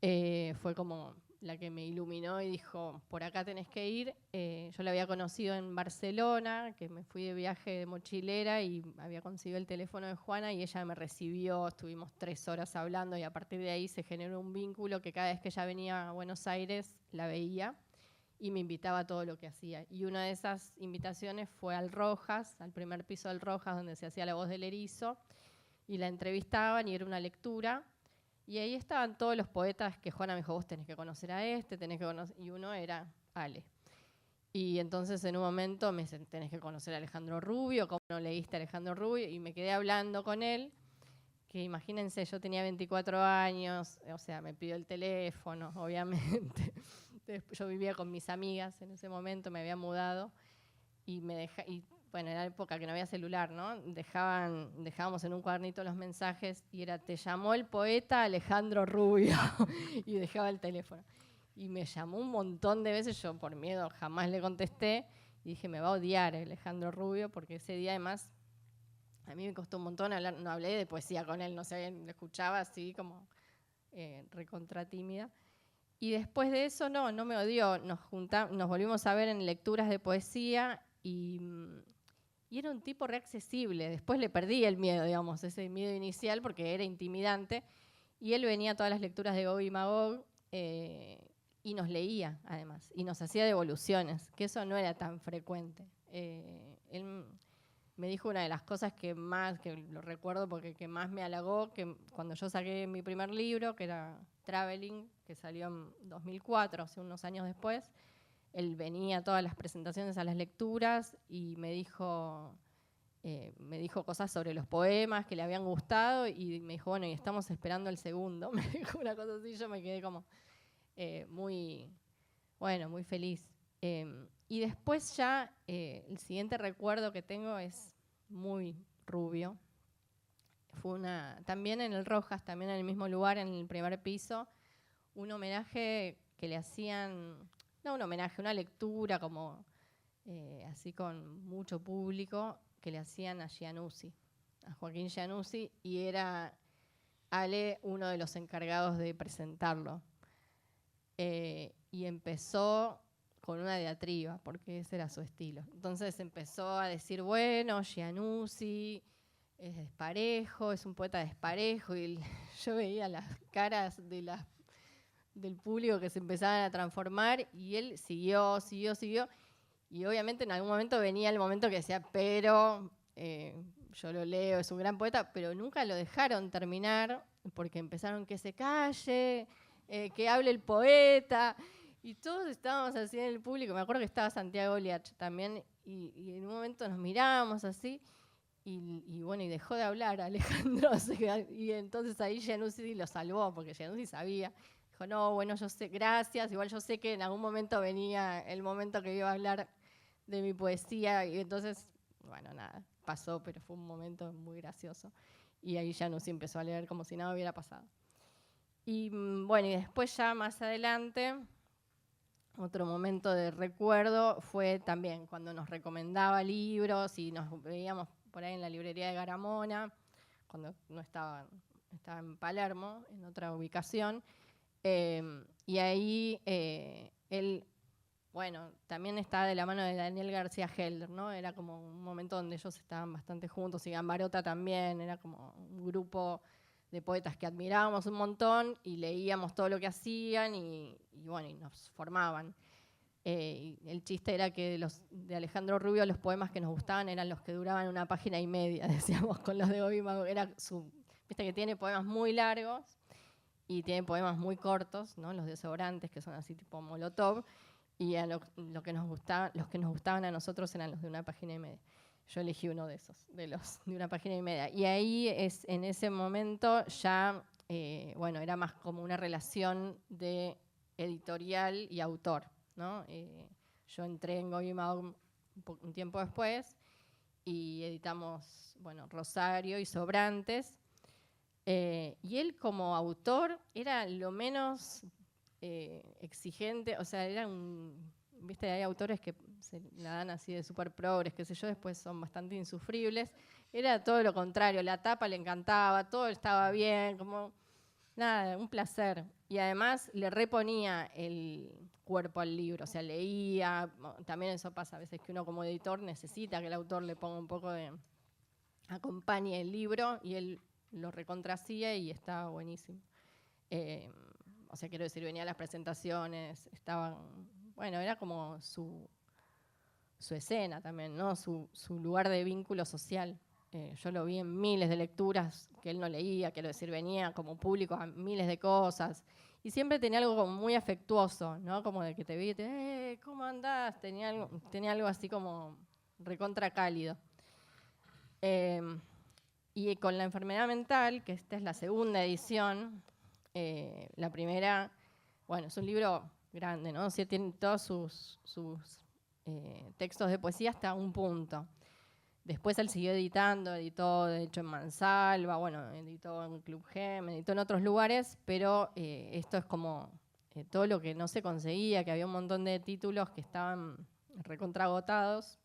fue como la que me iluminó y dijo, por acá tenés que ir. Yo la había conocido en Barcelona, que me fui de viaje de mochilera y había conseguido el teléfono de Juana y ella me recibió, estuvimos 3 horas hablando y a partir de ahí se generó un vínculo que cada vez que ella venía a Buenos Aires la veía y me invitaba a todo lo que hacía. Y una de esas invitaciones fue al Rojas, al primer piso del Rojas, donde se hacía La Voz del Erizo, y la entrevistaban y era una lectura. Y ahí estaban todos los poetas que Juana me dijo, vos tenés que conocer a este, tenés que conocer, y uno era Ale. Y entonces en un momento me dicen, tenés que conocer a Alejandro Rubio, ¿cómo no leíste a Alejandro Rubio? Y me quedé hablando con él, que imagínense, yo tenía 24 años, o sea, me pidió el teléfono, obviamente. Yo vivía con mis amigas en ese momento, me había mudado, y bueno, era la época que no había celular, ¿no? Dejábamos en un cuadernito los mensajes y era, te llamó el poeta Alejandro Rubio, y dejaba el teléfono. Y me llamó un montón de veces, yo por miedo jamás le contesté, y dije, me va a odiar Alejandro Rubio, porque ese día además, a mí me costó un montón hablar, no hablé de poesía con él, no sé, lo escuchaba así como recontra tímida. Y después de eso, no me odió, nos volvimos a ver en lecturas de poesía y era un tipo reaccesible. Después le perdí el miedo, digamos, ese miedo inicial porque era intimidante. Y él venía a todas las lecturas de Gog y Magog y nos leía, además, y nos hacía devoluciones, que eso no era tan frecuente. Él me dijo una de las cosas que lo recuerdo porque que más me halagó, que cuando yo saqué mi primer libro, que era Traveling, que salió en 2004, hace unos años después, él venía a todas las presentaciones, a las lecturas, y me dijo cosas sobre los poemas que le habían gustado, y me dijo, bueno, y estamos esperando el segundo. Me dijo una cosa así, yo me quedé como muy feliz. Y después ya, el siguiente recuerdo que tengo es muy rubio. Fue también en el Rojas, también en el mismo lugar, en el primer piso, un homenaje que le hacían, no un homenaje, una lectura como así con mucho público, que le hacían a Giannuzzi, a Joaquín Giannuzzi, y era Ale uno de los encargados de presentarlo. Y empezó con una diatriba, porque ese era su estilo. Entonces empezó a decir, bueno, Giannuzzi es desparejo, es un poeta desparejo, y yo veía las caras del público que se empezaban a transformar, y él siguió, y obviamente en algún momento venía el momento que decía, pero yo lo leo, es un gran poeta, pero nunca lo dejaron terminar, porque empezaron que se calle, que hable el poeta, y todos estábamos así en el público. Me acuerdo que estaba Santiago Liach también, y en un momento nos mirábamos así, y bueno, y dejó de hablar Alejandro, y entonces ahí Giannuzzi lo salvó, porque Giannuzzi sabía. Dijo, no, bueno, yo sé, gracias, igual yo sé que en algún momento venía el momento que iba a hablar de mi poesía, y entonces, bueno, nada, pasó, pero fue un momento muy gracioso. Y ahí Giannuzzi empezó a leer como si nada hubiera pasado. Y bueno, y después ya más adelante, otro momento de recuerdo fue también cuando nos recomendaba libros y nos veíamos por ahí en la librería de Garamona, cuando no estaba en Palermo, en otra ubicación. Y ahí él, bueno, también estaba de la mano de Daniel García Helder, ¿no? Era como un momento donde ellos estaban bastante juntos, y Gambarota también, era como un grupo de poetas que admirábamos un montón y leíamos todo lo que hacían y bueno, y nos formaban. Y el chiste era que de Alejandro Rubio, los poemas que nos gustaban eran los que duraban 1 página y media, decíamos con los de Gobimago. Viste que tiene poemas muy largos y tiene poemas muy cortos, ¿no? Los desodorantes, que son así tipo Molotov, y los que nos gustaban a nosotros eran los de 1 página y media. Yo elegí uno de esos, de los de 1 página y media. Y ahí, en ese momento, ya, bueno, era más como una relación de editorial y autor, ¿no? Yo entré en Gobimago un tiempo después y editamos, bueno, Rosario y Sobrantes. Y él como autor era lo menos exigente, o sea, viste, hay autores que se la dan así de súper progres, qué sé yo, después son bastante insufribles. Era todo lo contrario, la tapa le encantaba, todo estaba bien, como nada, un placer. Y además le reponía el cuerpo al libro, o sea, leía, también eso pasa a veces que uno como editor necesita que el autor le ponga un poco acompañe el libro, y él lo recontracía y estaba buenísimo. O sea, quiero decir, venía a las presentaciones, bueno, era como su escena también, ¿no? Su lugar de vínculo social. Yo lo vi en miles de lecturas que él no leía, quiero decir, venía como público a miles de cosas. Y siempre tenía algo como muy afectuoso, ¿no? Como de que te vi, ¿cómo andás? Tenía algo así como recontra cálido. Y con La enfermedad mental, que esta es la segunda edición, la primera, bueno, es un libro grande, ¿no? O sea, tiene todos sus textos de poesía hasta un punto. Después él siguió editó de hecho en Mansalva, bueno, editó en Club Gem, editó en otros lugares, pero esto es como todo lo que no se conseguía, que había un montón de títulos que estaban recontragotados.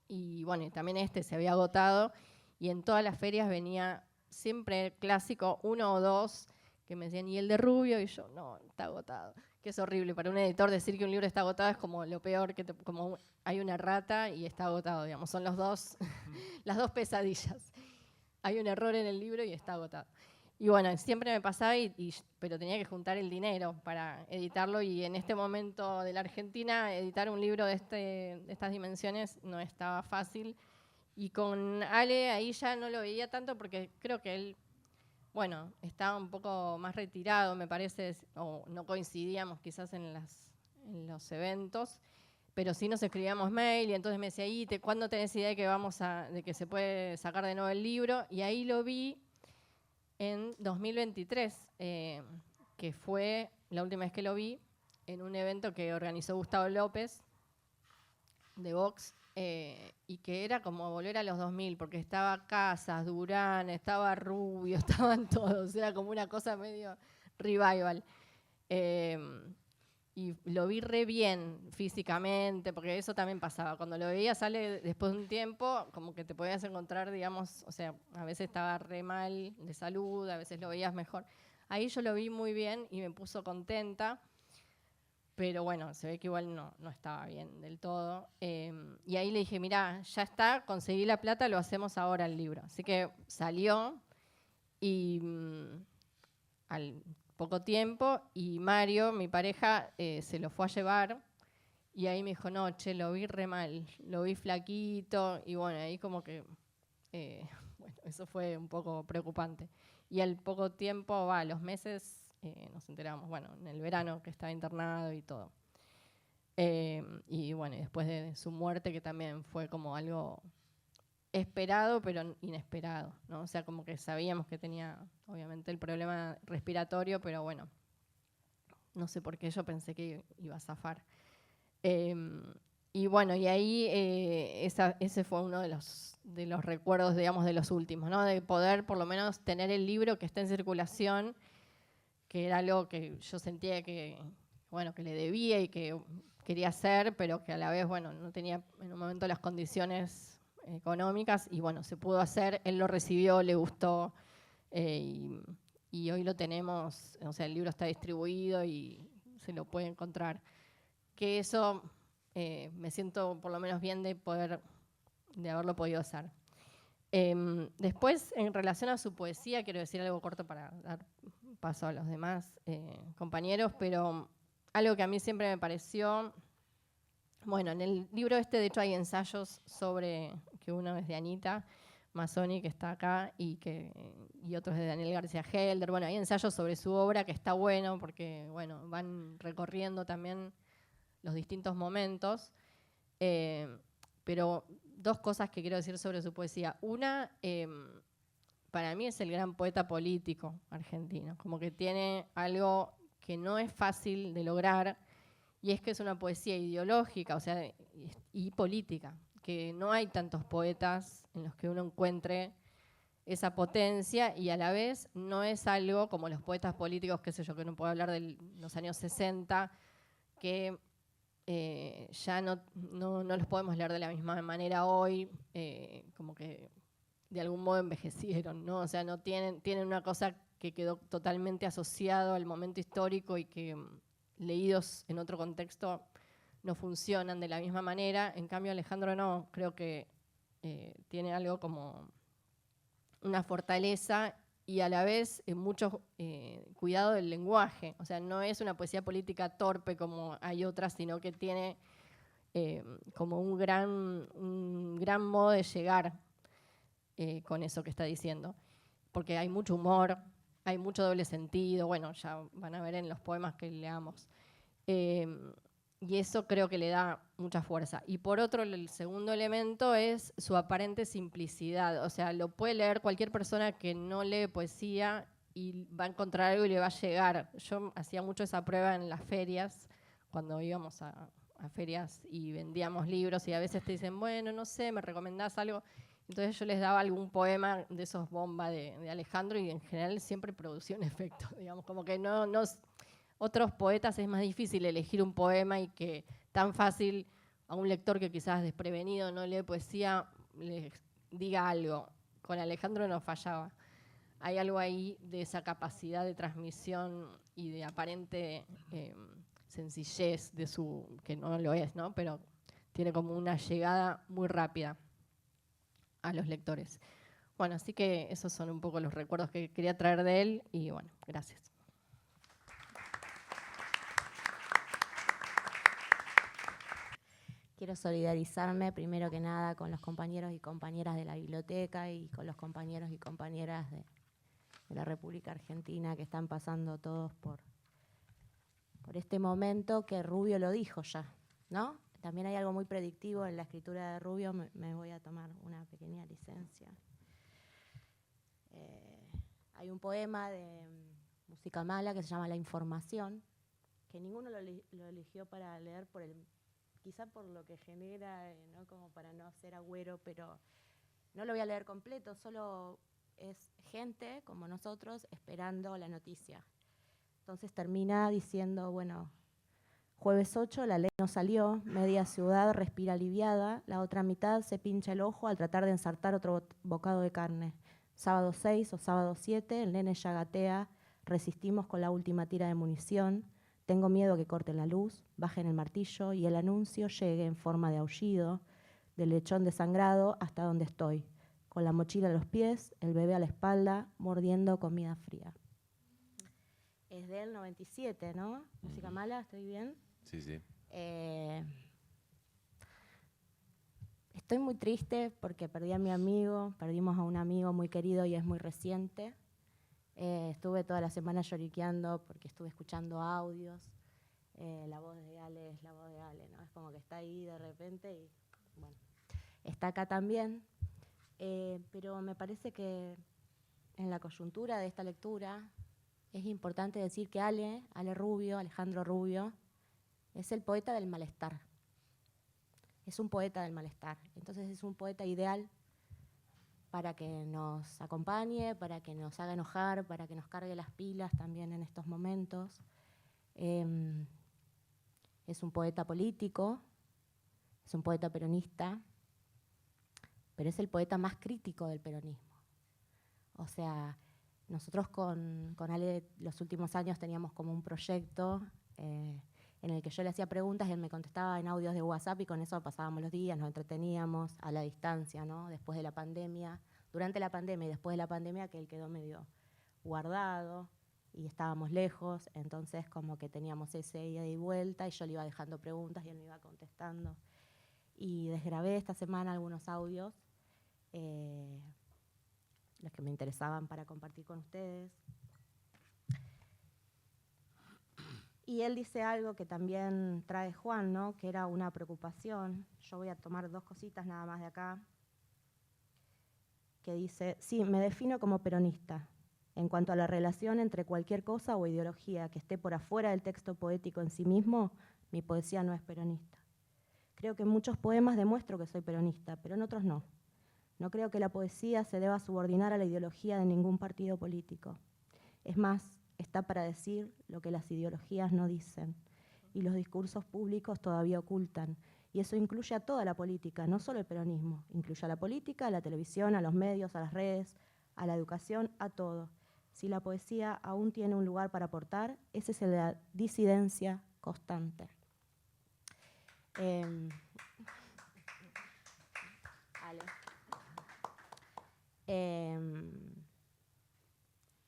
Y bueno, y también se había agotado, y en todas las ferias venía siempre clásico 1 o 2 que me decían, ¿y el de Rubio? Y yo, no, está agotado. Que es horrible. Para un editor decir que un libro está agotado es como lo peor, como hay una errata y está agotado, digamos. Son las dos pesadillas. Hay un error en el libro y está agotado. Y bueno, siempre me pasaba, pero tenía que juntar el dinero para editarlo, y en este momento de la Argentina editar un libro de estas dimensiones no estaba fácil. Y con Ale ahí ya no lo veía tanto, porque creo que él, bueno, estaba un poco más retirado, me parece, o no coincidíamos quizás en los eventos, pero sí nos escribíamos mail, y entonces me decía, ¿cuándo tenés idea de que se puede sacar de nuevo el libro? Y ahí lo vi en 2023, que fue la última vez que lo vi, en un evento que organizó Gustavo López de Vox, y que era como volver a los 2000, porque estaba Casas, Durán, estaba Rubio, estaban todos, era como una cosa medio revival. Y lo vi re bien físicamente, porque eso también pasaba. Cuando lo veía sale después de un tiempo, como que te podías encontrar, digamos, o sea, a veces estaba re mal de salud, a veces lo veías mejor. Ahí yo lo vi muy bien y me puso contenta, pero bueno, se ve que igual no estaba bien del todo. Y ahí le dije, mirá, ya está, conseguí la plata, lo hacemos ahora el libro. Así que salió y al poco tiempo, y Mario, mi pareja, se lo fue a llevar, y ahí me dijo, no, che, lo vi re mal, lo vi flaquito, y bueno, ahí como que, bueno, eso fue un poco preocupante. Y al poco tiempo, a los meses, nos enteramos, bueno, en el verano que estaba internado y todo. Y bueno, y después de su muerte, que también fue como algo esperado pero inesperado, ¿no? O sea, como que sabíamos que tenía obviamente el problema respiratorio, pero bueno, no sé por qué yo pensé que iba a zafar. Y bueno, y ahí ese fue uno de los recuerdos, digamos, de los últimos, ¿no? De poder por lo menos tener el libro que está en circulación, que era algo que yo sentía que, bueno, que le debía y que quería hacer, pero que a la vez, bueno, no tenía en un momento las condiciones económicas, y bueno, se pudo hacer, él lo recibió, le gustó, y hoy lo tenemos, o sea, el libro está distribuido y se lo puede encontrar. Que eso me siento por lo menos bien de haberlo podido hacer. Después, en relación a su poesía, quiero decir algo corto para dar paso a los demás compañeros, pero algo que a mí siempre me pareció. Bueno, en el libro este, de hecho, hay ensayos sobre, que uno es de Anita Mazzoni, que está acá, y otro es de Daniel García Helder. Bueno, hay ensayos sobre su obra, que está bueno, porque bueno, van recorriendo también los distintos momentos. Pero dos cosas que quiero decir sobre su poesía. Una, para mí es el gran poeta político argentino, como que tiene algo que no es fácil de lograr, y es que es una poesía ideológica, o sea, y política, que no hay tantos poetas en los que uno encuentre esa potencia, y a la vez no es algo como los poetas políticos, qué sé yo, que uno puede hablar de los años 60, que ya no los podemos leer de la misma manera hoy, como que de algún modo envejecieron, ¿no? O sea, no tienen una cosa que quedó totalmente asociado al momento histórico y que leídos en otro contexto no funcionan de la misma manera. En cambio, Alejandro no, creo que tiene algo como una fortaleza y a la vez mucho cuidado del lenguaje. O sea, no es una poesía política torpe como hay otras, sino que tiene como un gran modo de llegar con eso que está diciendo. Porque hay mucho humor, hay mucho doble sentido, bueno, ya van a ver en los poemas que leamos. Y eso creo que le da mucha fuerza. Y por otro, el segundo elemento es su aparente simplicidad. O sea, lo puede leer cualquier persona que no lee poesía y va a encontrar algo y le va a llegar. Yo hacía mucho esa prueba en las ferias, cuando íbamos a ferias y vendíamos libros, y a veces te dicen, bueno, no sé, ¿me recomendás algo? Entonces yo les daba algún poema de esos bomba de Alejandro, y en general siempre producía un efecto, digamos, como que no otros poetas es más difícil elegir un poema y que tan fácil a un lector que quizás desprevenido no lee poesía le diga algo. Con Alejandro no fallaba. Hay algo ahí de esa capacidad de transmisión y de aparente sencillez de que no lo es, ¿no? Pero tiene como una llegada muy rápida a los lectores. Bueno, así que esos son un poco los recuerdos que quería traer de él, y bueno, gracias.
Quiero solidarizarme primero que nada con los compañeros y compañeras de la biblioteca y con los compañeros y compañeras de la República Argentina, que están pasando todos por este momento, que Rubio lo dijo ya, ¿no? También hay algo muy predictivo en la escritura de Rubio. Me voy a tomar una pequeña licencia. Hay un poema de Música Mala que se llama La Información, que ninguno lo eligió para leer por el quizá por lo que genera, ¿no? Como para no ser agüero, pero no lo voy a leer completo, solo es gente como nosotros esperando la noticia. Entonces termina diciendo, bueno, jueves 8, la ley no salió, media ciudad respira aliviada, la otra mitad se pincha el ojo al tratar de ensartar otro bocado de carne. Sábado 6 o sábado 7, el nene ya gatea, resistimos con la última tira de munición, tengo miedo que corten la luz, bajen el martillo y el anuncio llegue en forma de aullido, del lechón desangrado hasta donde estoy, con la mochila a los pies, el bebé a la espalda, mordiendo comida fría. Es del 97, ¿no? Música mala, ¿estoy bien?
Sí, sí.
Estoy muy triste porque perdí a mi amigo, perdimos a un amigo muy querido y es muy reciente. Estuve toda la semana lloriqueando porque estuve escuchando audios. La voz de Ale es la voz de Ale, ¿no? Es como que está ahí de repente y, bueno, está acá también. Pero me parece que en la coyuntura de esta lectura es importante decir que Alejandro Rubio, es el poeta del malestar. Es un poeta del malestar. Entonces es un poeta ideal para que nos acompañe, para que nos haga enojar, para que nos cargue las pilas también en estos momentos. Es un poeta político, es un poeta peronista, pero es el poeta más crítico del peronismo. O sea, nosotros con Ale los últimos años teníamos como un proyecto en el que yo le hacía preguntas y él me contestaba en audios de WhatsApp y con eso pasábamos los días, nos entreteníamos a la distancia, ¿no? Después de la pandemia, durante la pandemia y después de la pandemia, que él quedó medio guardado y estábamos lejos, entonces como que teníamos ese ida y vuelta y yo le iba dejando preguntas y él me iba contestando. Y desgrabé esta semana algunos audios, los que me interesaban para compartir con ustedes. Y él dice algo que también trae Juan, ¿no? Que era una preocupación. Yo voy a tomar dos cositas nada más de acá. Que dice, sí, me defino como peronista. En cuanto a la relación entre cualquier cosa o ideología que esté por afuera del texto poético en sí mismo, mi poesía no es peronista. Creo que en muchos poemas demuestro que soy peronista, pero en otros no. No creo que la poesía se deba subordinar a la ideología de ningún partido político. Es más, está para decir lo que las ideologías no dicen y los discursos públicos todavía ocultan. Y eso incluye a toda la política, no solo el peronismo. Incluye a la política, a la televisión, a los medios, a las redes, a la educación, a todo. Si la poesía aún tiene un lugar para aportar, ese es el de la disidencia constante.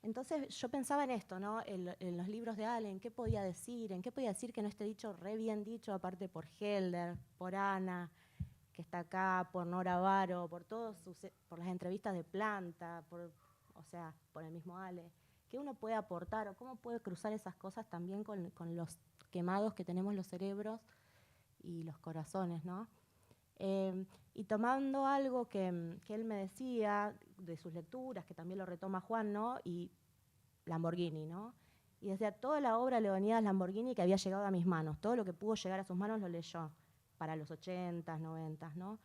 Entonces yo pensaba en esto, ¿no? En los libros de Ale, en qué podía decir que no esté dicho re bien dicho, aparte por Helder, por Ana, que está acá, por Nora Varo, por las entrevistas de Planta, por el mismo Ale, que uno puede aportar o cómo puede cruzar esas cosas también con los quemados que tenemos los cerebros y los corazones, ¿no? Y tomando algo que él me decía de sus lecturas, que también lo retoma Juan, ¿no? Y Lamborghini, ¿no? Y decía, toda la obra de Leonidas Lamborghini que había llegado a mis manos, todo lo que pudo llegar a sus manos lo leyó, para los 80s, 90s, ¿no?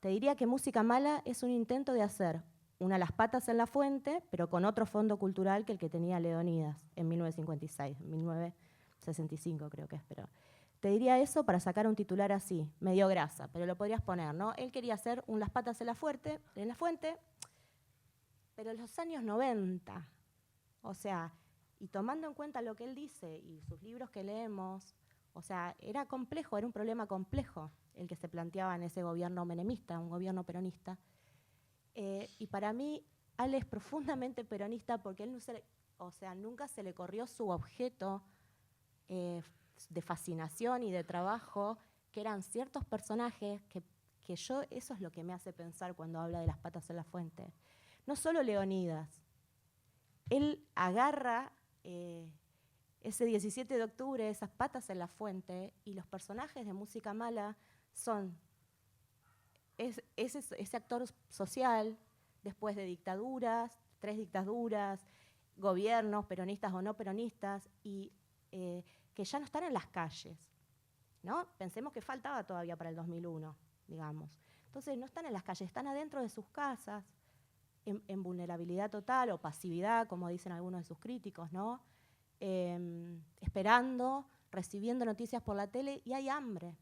Te diría que Música Mala es un intento de hacer una Las Patas en la Fuente, pero con otro fondo cultural que el que tenía Leonidas en 1956, 1965 creo que es, pero... Te diría eso para sacar un titular así, medio grasa, pero lo podrías poner, ¿no? Él quería hacer un Las Patas en la Fuente, pero en los años 90, o sea, y tomando en cuenta lo que él dice y sus libros que leemos, o sea, era complejo, era un problema complejo el que se planteaba en ese gobierno menemista, un gobierno peronista. Y para mí, Ale es profundamente peronista porque él nunca se le corrió su objeto de fascinación y de trabajo, que eran ciertos personajes que eso es lo que me hace pensar cuando habla de Las Patas en la Fuente. No solo Leonidas, él agarra ese 17 de octubre, esas patas en la fuente, y los personajes de Música Mala son ese actor social después de dictaduras, 3 dictaduras, gobiernos, peronistas o no peronistas, y que ya no están en las calles. ¿no? Pensemos que faltaba todavía para el 2001, digamos. Entonces no están en las calles, están adentro de sus casas, en vulnerabilidad total o pasividad, como dicen algunos de sus críticos, ¿no? Esperando, recibiendo noticias por la tele, y hay hambre.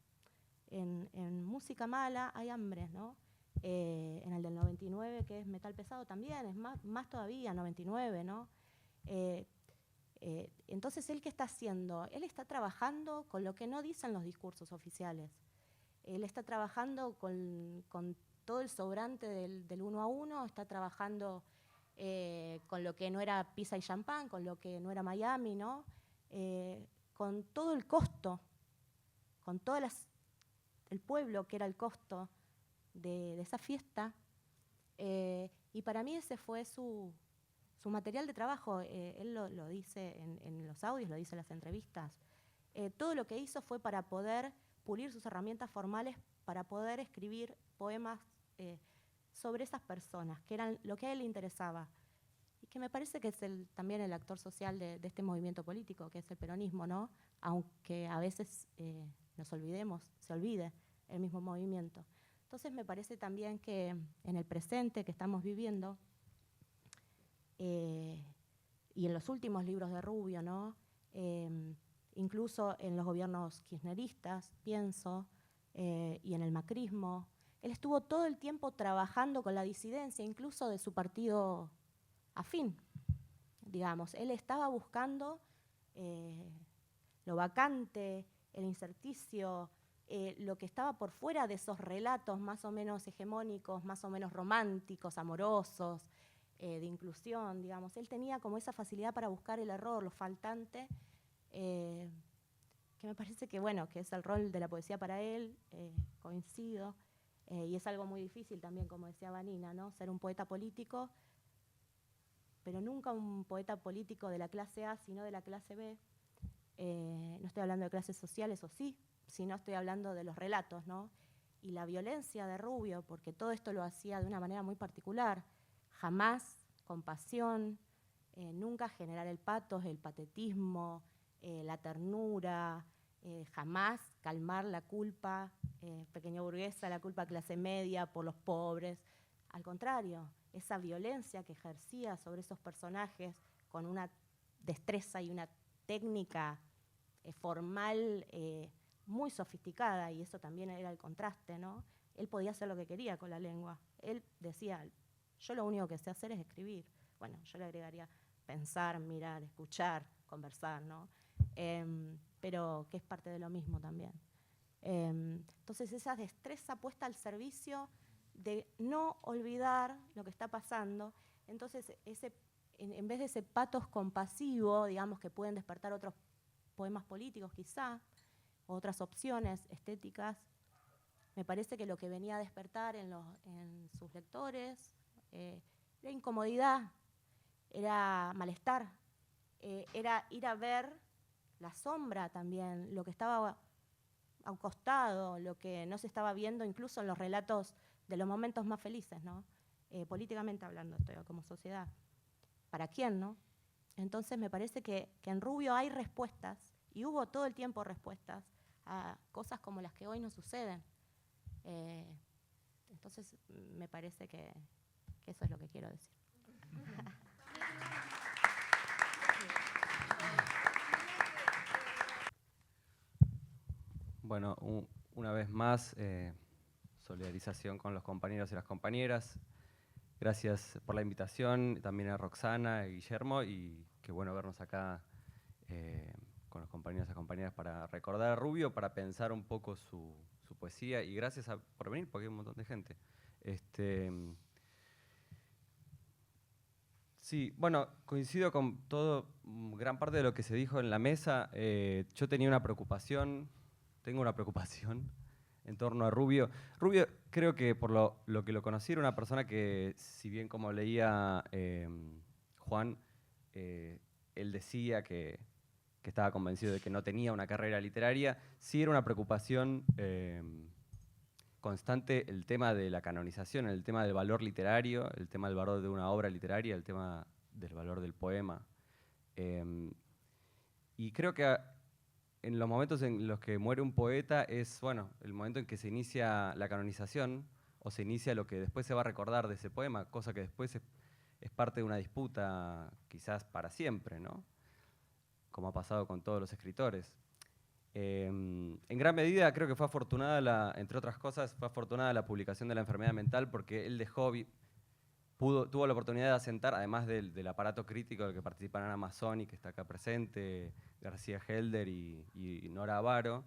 En música mala hay hambre, ¿no? En el del 99, que es metal pesado, también, es más todavía, 99, ¿no? Entonces, ¿él qué está haciendo? Él está trabajando con lo que no dicen los discursos oficiales. Él está trabajando con todo el sobrante del 1 a 1, está trabajando con lo que no era pizza y champán, con lo que no era Miami, ¿no? Con todo el costo, con todo el pueblo que era el costo de esa fiesta. Y para mí ese fue su material de trabajo. Él lo dice en los audios, lo dice en las entrevistas. Todo lo que hizo fue para poder pulir sus herramientas formales, para poder escribir poemas sobre esas personas, que eran lo que a él le interesaba. Y que me parece que es también el actor social de este movimiento político, que es el peronismo, ¿no? Aunque a veces nos olvidemos, se olvide el mismo movimiento. Entonces me parece también que en el presente que estamos viviendo, y en los últimos libros de Rubio, ¿no? Incluso en los gobiernos kirchneristas, pienso, y en el macrismo, él estuvo todo el tiempo trabajando con la disidencia, incluso de su partido afín, digamos. Él estaba buscando lo vacante, el incerticio, lo que estaba por fuera de esos relatos más o menos hegemónicos, más o menos románticos, amorosos, de inclusión, digamos. Él tenía como esa facilidad para buscar el error, lo faltante, que me parece que, bueno, que es el rol de la poesía para él, coincido, y es algo muy difícil también, como decía Vanina, ¿no? Ser un poeta político, pero nunca un poeta político de la clase A, sino de la clase B. No estoy hablando de clases sociales, o sí, sino estoy hablando de los relatos, ¿no? Y la violencia de Rubio, porque todo esto lo hacía de una manera muy particular, jamás con pasión, nunca generar el patos, el patetismo, la ternura, jamás calmar la culpa pequeña burguesa, la culpa clase media por los pobres. Al contrario, esa violencia que ejercía sobre esos personajes con una destreza y una técnica formal muy sofisticada, y eso también era el contraste, ¿no? Él podía hacer lo que quería con la lengua. Él decía, yo lo único que sé hacer es escribir. Bueno, yo le agregaría pensar, mirar, escuchar, conversar, ¿no? Pero que es parte de lo mismo también. Entonces esa destreza puesta al servicio de no olvidar lo que está pasando. Entonces en vez de ese patos compasivo, digamos, que pueden despertar otros poemas políticos quizá, otras opciones estéticas, me parece que lo que venía a despertar en sus lectores era incomodidad, era malestar, era ir a ver la sombra también, lo que estaba a un costado, lo que no se estaba viendo incluso en los relatos de los momentos más felices, ¿no? Políticamente hablando, como sociedad. ¿Para quién, no? Entonces me parece que en Rubio hay respuestas, y hubo todo el tiempo respuestas a cosas como las que hoy nos suceden. Entonces me parece que eso es lo que quiero decir.
Bueno, una vez más, solidarización con los compañeros y las compañeras. Gracias por la invitación, también a Roxana y Guillermo, y qué bueno vernos acá con los compañeros y compañeras para recordar a Rubio, para pensar un poco su poesía, y gracias por venir, porque hay un montón de gente. Sí, bueno, coincido con gran parte de lo que se dijo en la mesa. Yo tengo una preocupación en torno a Rubio. Rubio, creo que por lo que lo conocí, era una persona que, si bien como leía Juan, él decía que estaba convencido de que no tenía una carrera literaria, sí era una preocupación constante el tema de la canonización, el tema del valor literario, el tema del valor de una obra literaria, el tema del valor del poema. Y creo que en los momentos en los que muere un poeta es, bueno, el momento en que se inicia la canonización o se inicia lo que después se va a recordar de ese poema, cosa que después es parte de una disputa quizás para siempre, ¿no? Como ha pasado con todos los escritores. En gran medida creo que fue afortunada, entre otras cosas, fue afortunada la publicación de La enfermedad mental porque él dejó, tuvo la oportunidad de asentar, además del aparato crítico del que participan Ana Mazzoni, que está acá presente, García Helder y Nora Avaro.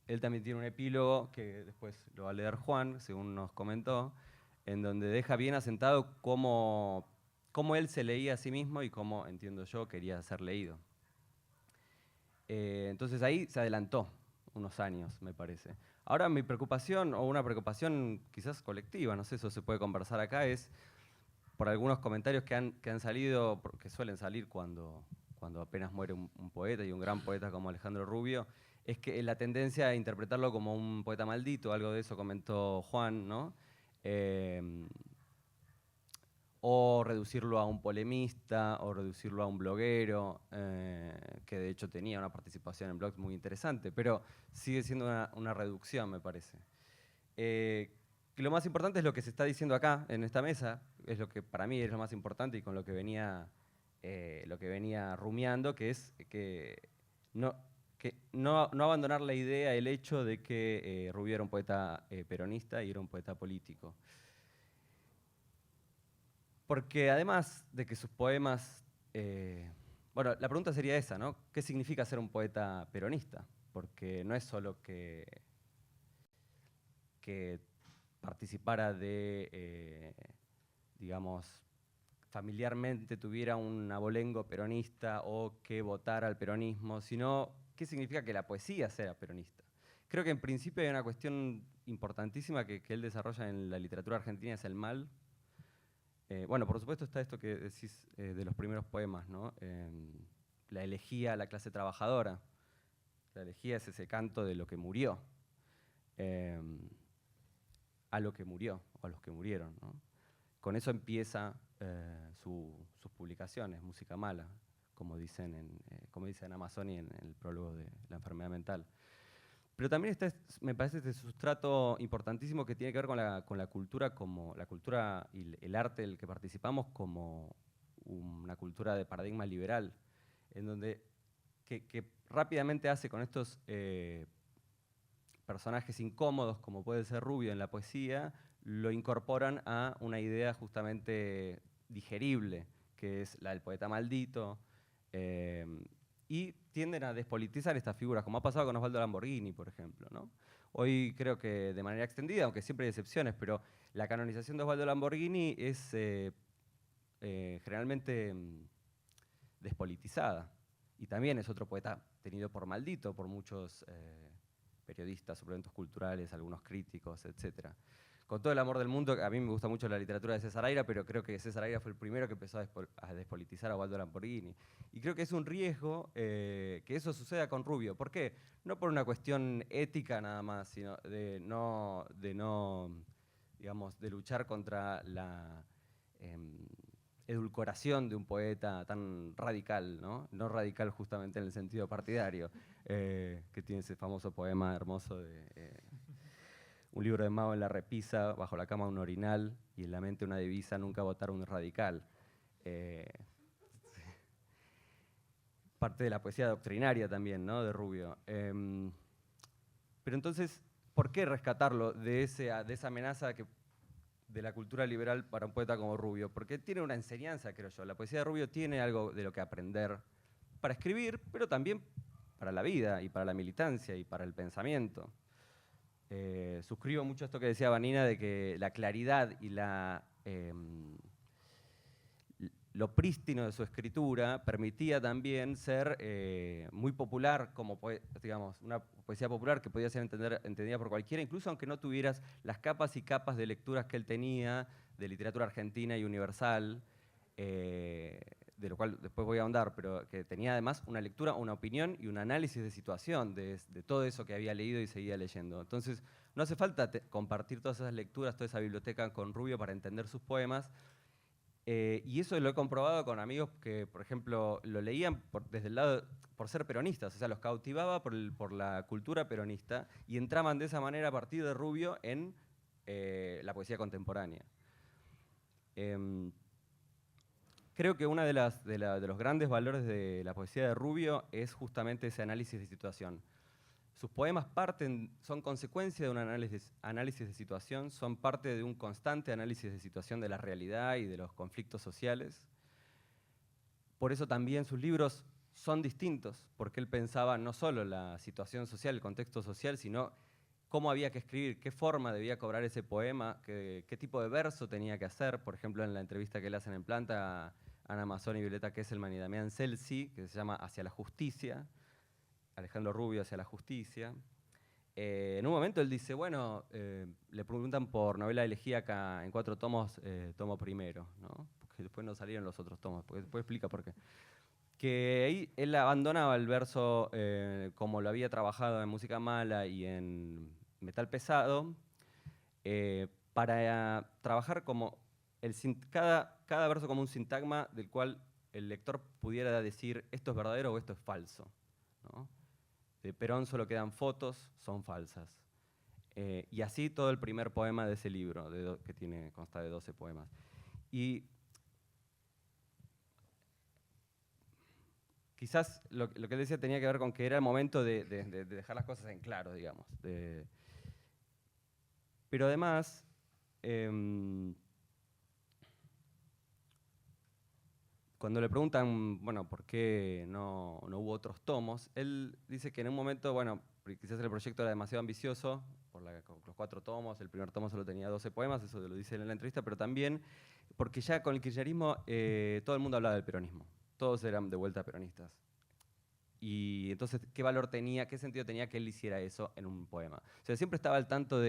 Él también tiene un epílogo que después lo va a leer Juan, según nos comentó, en donde deja bien asentado cómo él se leía a sí mismo y cómo, entiendo yo, quería ser leído. Entonces ahí se adelantó unos años, me parece. Ahora mi preocupación, o una preocupación quizás colectiva, no sé, eso se puede conversar acá, es por algunos comentarios que han salido, que suelen salir cuando apenas muere un poeta y un gran poeta como Alejandro Rubio, es que la tendencia a interpretarlo como un poeta maldito, algo de eso comentó Juan, ¿no? O reducirlo a un polemista, o reducirlo a un bloguero, que de hecho tenía una participación en blogs muy interesante, pero sigue siendo una reducción, me parece. Que lo más importante es lo que se está diciendo acá, en esta mesa, es lo que para mí es lo más importante y con lo que venía rumiando, que es que no abandonar la idea, el hecho de que Rubio era un poeta peronista y era un poeta político. Porque además de que sus poemas... bueno, la pregunta sería esa, ¿no? ¿Qué significa ser un poeta peronista? Porque no es solo que participara de, digamos, familiarmente tuviera un abolengo peronista o que votara al peronismo, sino qué significa que la poesía sea peronista. Creo que en principio hay una cuestión importantísima que él desarrolla en la literatura argentina, es el mal. Bueno, por supuesto está esto que decís de los primeros poemas, ¿no? La elegía a la clase trabajadora. La elegía es ese canto de lo que murió. A lo que murió, o a los que murieron, ¿no? Con eso empieza sus publicaciones, música mala, como dicen en Amazon y en el prólogo de La enfermedad mental. Pero también está, me parece, este sustrato importantísimo que tiene que ver con la cultura, como la cultura y el arte del que participamos como una cultura de paradigma liberal, en donde que rápidamente hace con estos personajes incómodos, como puede ser Rubio en la poesía, lo incorporan a una idea justamente digerible, que es la del poeta maldito, y tienden a despolitizar estas figuras, como ha pasado con Osvaldo Lamborghini, por ejemplo, ¿no? Hoy creo que de manera extendida, aunque siempre hay excepciones, pero la canonización de Osvaldo Lamborghini es generalmente despolitizada. Y también es otro poeta tenido por maldito por muchos periodistas, suplementos culturales, algunos críticos, etc. Con todo el amor del mundo, a mí me gusta mucho la literatura de César Aira, pero creo que César Aira fue el primero que empezó a despolitizar a Osvaldo Lamborghini. Y creo que es un riesgo que eso suceda con Rubio. ¿Por qué? No por una cuestión ética nada más, sino de luchar contra la edulcoración de un poeta tan radical, ¿no? No radical justamente en el sentido partidario, que tiene ese famoso poema hermoso de un libro de Mao en la repisa, bajo la cama un orinal y en la mente una divisa, nunca votar un radical. Parte de la poesía doctrinaria también, ¿no? De Rubio. Pero entonces, ¿por qué rescatarlo de esa amenaza de la cultura liberal para un poeta como Rubio? Porque tiene una enseñanza, creo yo. La poesía de Rubio tiene algo de lo que aprender para escribir, pero también para la vida y para la militancia y para el pensamiento. Suscribo mucho esto que decía Vanina de que la claridad y lo prístino de su escritura permitía también ser muy popular, como digamos, una poesía popular que podía ser entendida por cualquiera, incluso aunque no tuvieras las capas y capas de lecturas que él tenía de literatura argentina y universal, de lo cual después voy a ahondar, pero que tenía además una lectura, una opinión y un análisis de situación de todo eso que había leído y seguía leyendo. Entonces, no hace falta compartir todas esas lecturas, toda esa biblioteca con Rubio para entender sus poemas. Y eso lo he comprobado con amigos que, por ejemplo, lo leían desde el lado, por ser peronistas, o sea, los cautivaba por la cultura peronista y entraban de esa manera a partir de Rubio en la poesía contemporánea. Creo que uno de los grandes valores de la poesía de Rubio es justamente ese análisis de situación. Sus poemas son consecuencia de un análisis de situación, son parte de un constante análisis de situación de la realidad y de los conflictos sociales. Por eso también sus libros son distintos, porque él pensaba no solo la situación social, el contexto social, sino cómo había que escribir, qué forma debía cobrar ese poema, qué tipo de verso tenía que hacer. Por ejemplo, en la entrevista que le hacen en Planta a Ana Mazzoni y Violeta Kesselman y Damián Celsi, que se llama Hacia la justicia, Alejandro Rubio hacia la justicia. En un momento él dice, bueno, le preguntan por novela elegíaca en 4 tomos, tomo primero, ¿no? Porque después no salieron los otros tomos, porque después explica por qué. Que ahí él abandonaba el verso como lo había trabajado en Música Mala y en Metal Pesado, para trabajar como cada verso como un sintagma del cual el lector pudiera decir esto es verdadero o esto es falso, ¿no? De Perón solo quedan fotos, son falsas. Y así todo el primer poema de ese libro, que consta de 12 poemas. Y quizás lo que él decía tenía que ver con que era el momento de dejar las cosas en claro, digamos. Pero además, cuando le preguntan, bueno, por qué no hubo otros tomos, él dice que en un momento, bueno, quizás el proyecto era demasiado ambicioso, con los 4 tomos, el primer tomo solo tenía 12 poemas, eso lo dice él en la entrevista, pero también porque ya con el kirchnerismo todo el mundo hablaba del peronismo, todos eran de vuelta peronistas. Y entonces, ¿qué valor tenía, qué sentido tenía que él hiciera eso en un poema? O sea, siempre estaba al tanto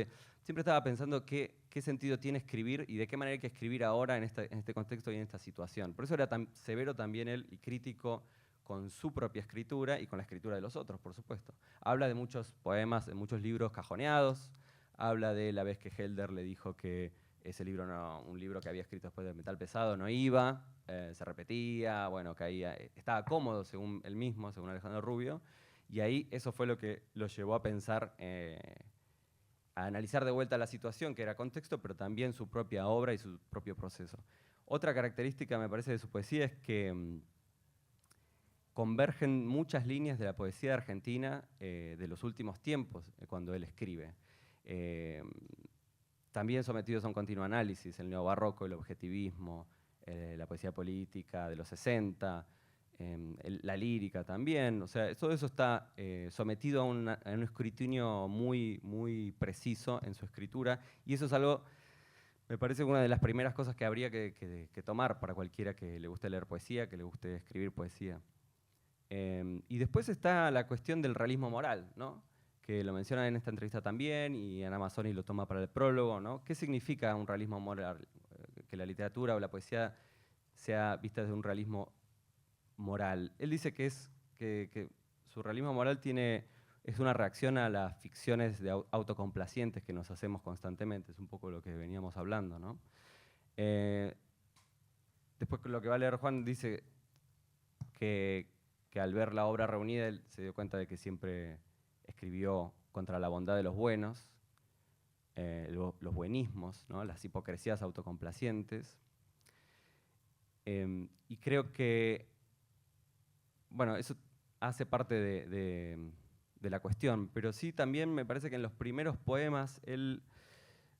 siempre estaba pensando qué sentido tiene escribir y de qué manera hay que escribir ahora en este contexto y en esta situación. Por eso era tan severo también él y crítico con su propia escritura y con la escritura de los otros, por supuesto. Habla de muchos poemas, de muchos libros cajoneados, habla de la vez que Helder le dijo que ese libro, un libro que había escrito después de Metal Pesado, no iba, se repetía, bueno, caía, estaba cómodo según él mismo, según Alejandro Rubio, y ahí eso fue lo que lo llevó a pensar, a analizar de vuelta la situación, que era contexto, pero también su propia obra y su propio proceso. Otra característica, me parece, de su poesía es que convergen muchas líneas de la poesía argentina de los últimos tiempos, cuando él escribe. También sometidos a un continuo análisis, el neobarroco, el objetivismo, la poesía política de los 60, la lírica también. O sea, todo eso está sometido a un escrutinio muy, muy preciso en su escritura, y eso es algo, me parece, una de las primeras cosas que habría que tomar para cualquiera que le guste leer poesía, que le guste escribir poesía. Y después está la cuestión del realismo moral, ¿no? Que lo menciona en esta entrevista también, y Ana Mazzoni lo toma para el prólogo, ¿no? ¿Qué significa un realismo moral? Que la literatura o la poesía sea vista desde un realismo moral. Él dice que su realismo moral es una reacción a las ficciones autocomplacientes que nos hacemos constantemente, es un poco lo que veníamos hablando, ¿no? Después lo que va a leer Juan dice que al ver la obra reunida él se dio cuenta de que siempre escribió contra la bondad de los buenos, los buenismos, ¿no? Las hipocresías autocomplacientes. Y creo que, bueno, eso hace parte de la cuestión, pero sí también me parece que en los primeros poemas él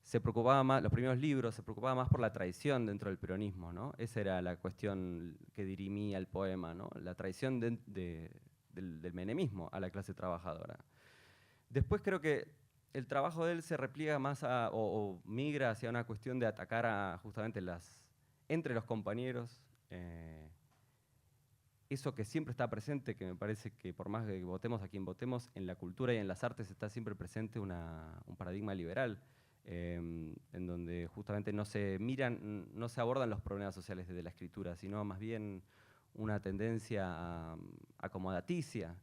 se preocupaba más, los primeros libros se preocupaba más por la traición dentro del peronismo, ¿no? Esa era la cuestión que dirimía el poema, ¿no? La traición del menemismo a la clase trabajadora. Después creo que el trabajo de él se repliega más o migra hacia una cuestión de atacar justamente entre los compañeros, eso que siempre está presente, que me parece que por más que votemos a quien votemos, en la cultura y en las artes está siempre presente un paradigma liberal, en donde justamente no se abordan los problemas sociales desde la escritura, sino más bien una tendencia acomodaticia,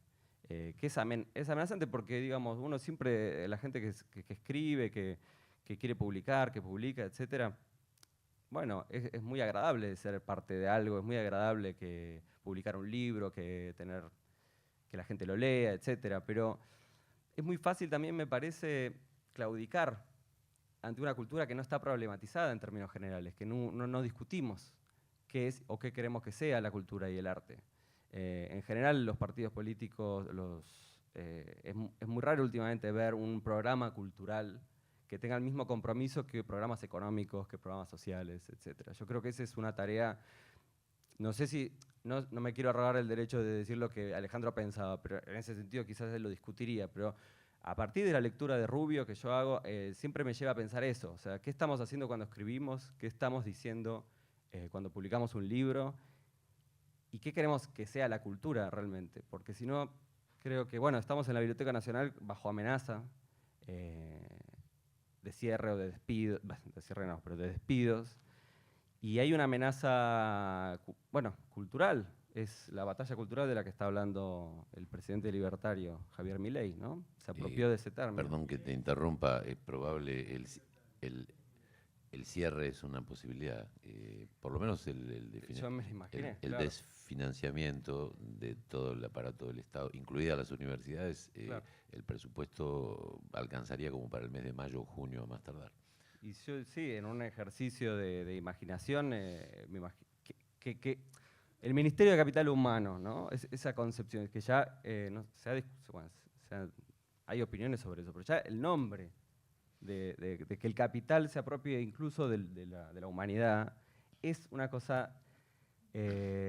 que es amenazante porque, digamos, uno siempre, la gente que escribe, que quiere publicar, que publica, etcétera, bueno, es muy agradable ser parte de algo, es muy agradable que publicar un libro, que la gente lo lea, etcétera, pero es muy fácil también, me parece, claudicar ante una cultura que no está problematizada en términos generales, que no discutimos qué es o qué queremos que sea la cultura y el arte. En general, los partidos políticos, es muy raro últimamente ver un programa cultural que tenga el mismo compromiso que programas económicos, que programas sociales, etc. Yo creo que esa es una tarea, no sé si, no me quiero arrogar el derecho de decir lo que Alejandro pensaba, pero en ese sentido quizás él lo discutiría, pero a partir de la lectura de Rubio que yo hago, siempre me lleva a pensar eso, o sea, ¿qué estamos haciendo cuando escribimos? ¿Qué estamos diciendo cuando publicamos un libro? ¿Y qué queremos que sea la cultura realmente? Porque si no, creo que, bueno, estamos en la Biblioteca Nacional bajo amenaza de cierre o de despido, de cierre no, pero de despidos, y hay una amenaza, bueno, cultural, es la batalla cultural de la que está hablando el presidente libertario, Javier Milei, ¿no? Se apropió de ese término.
Perdón que te interrumpa, es probable el cierre es una posibilidad, por lo menos
Yo me lo imaginé,
el
claro.
desfinanciamiento de todo el aparato del Estado, incluidas las universidades,
Claro.
el presupuesto alcanzaría como para el mes de mayo o junio a más tardar.
Y yo, sí, en un ejercicio de imaginación, me imagino que el Ministerio de Capital Humano, ¿no? Esa concepción, que ya no, bueno, hay opiniones sobre eso, pero ya el nombre de que el capital se apropie incluso de la humanidad es una cosa,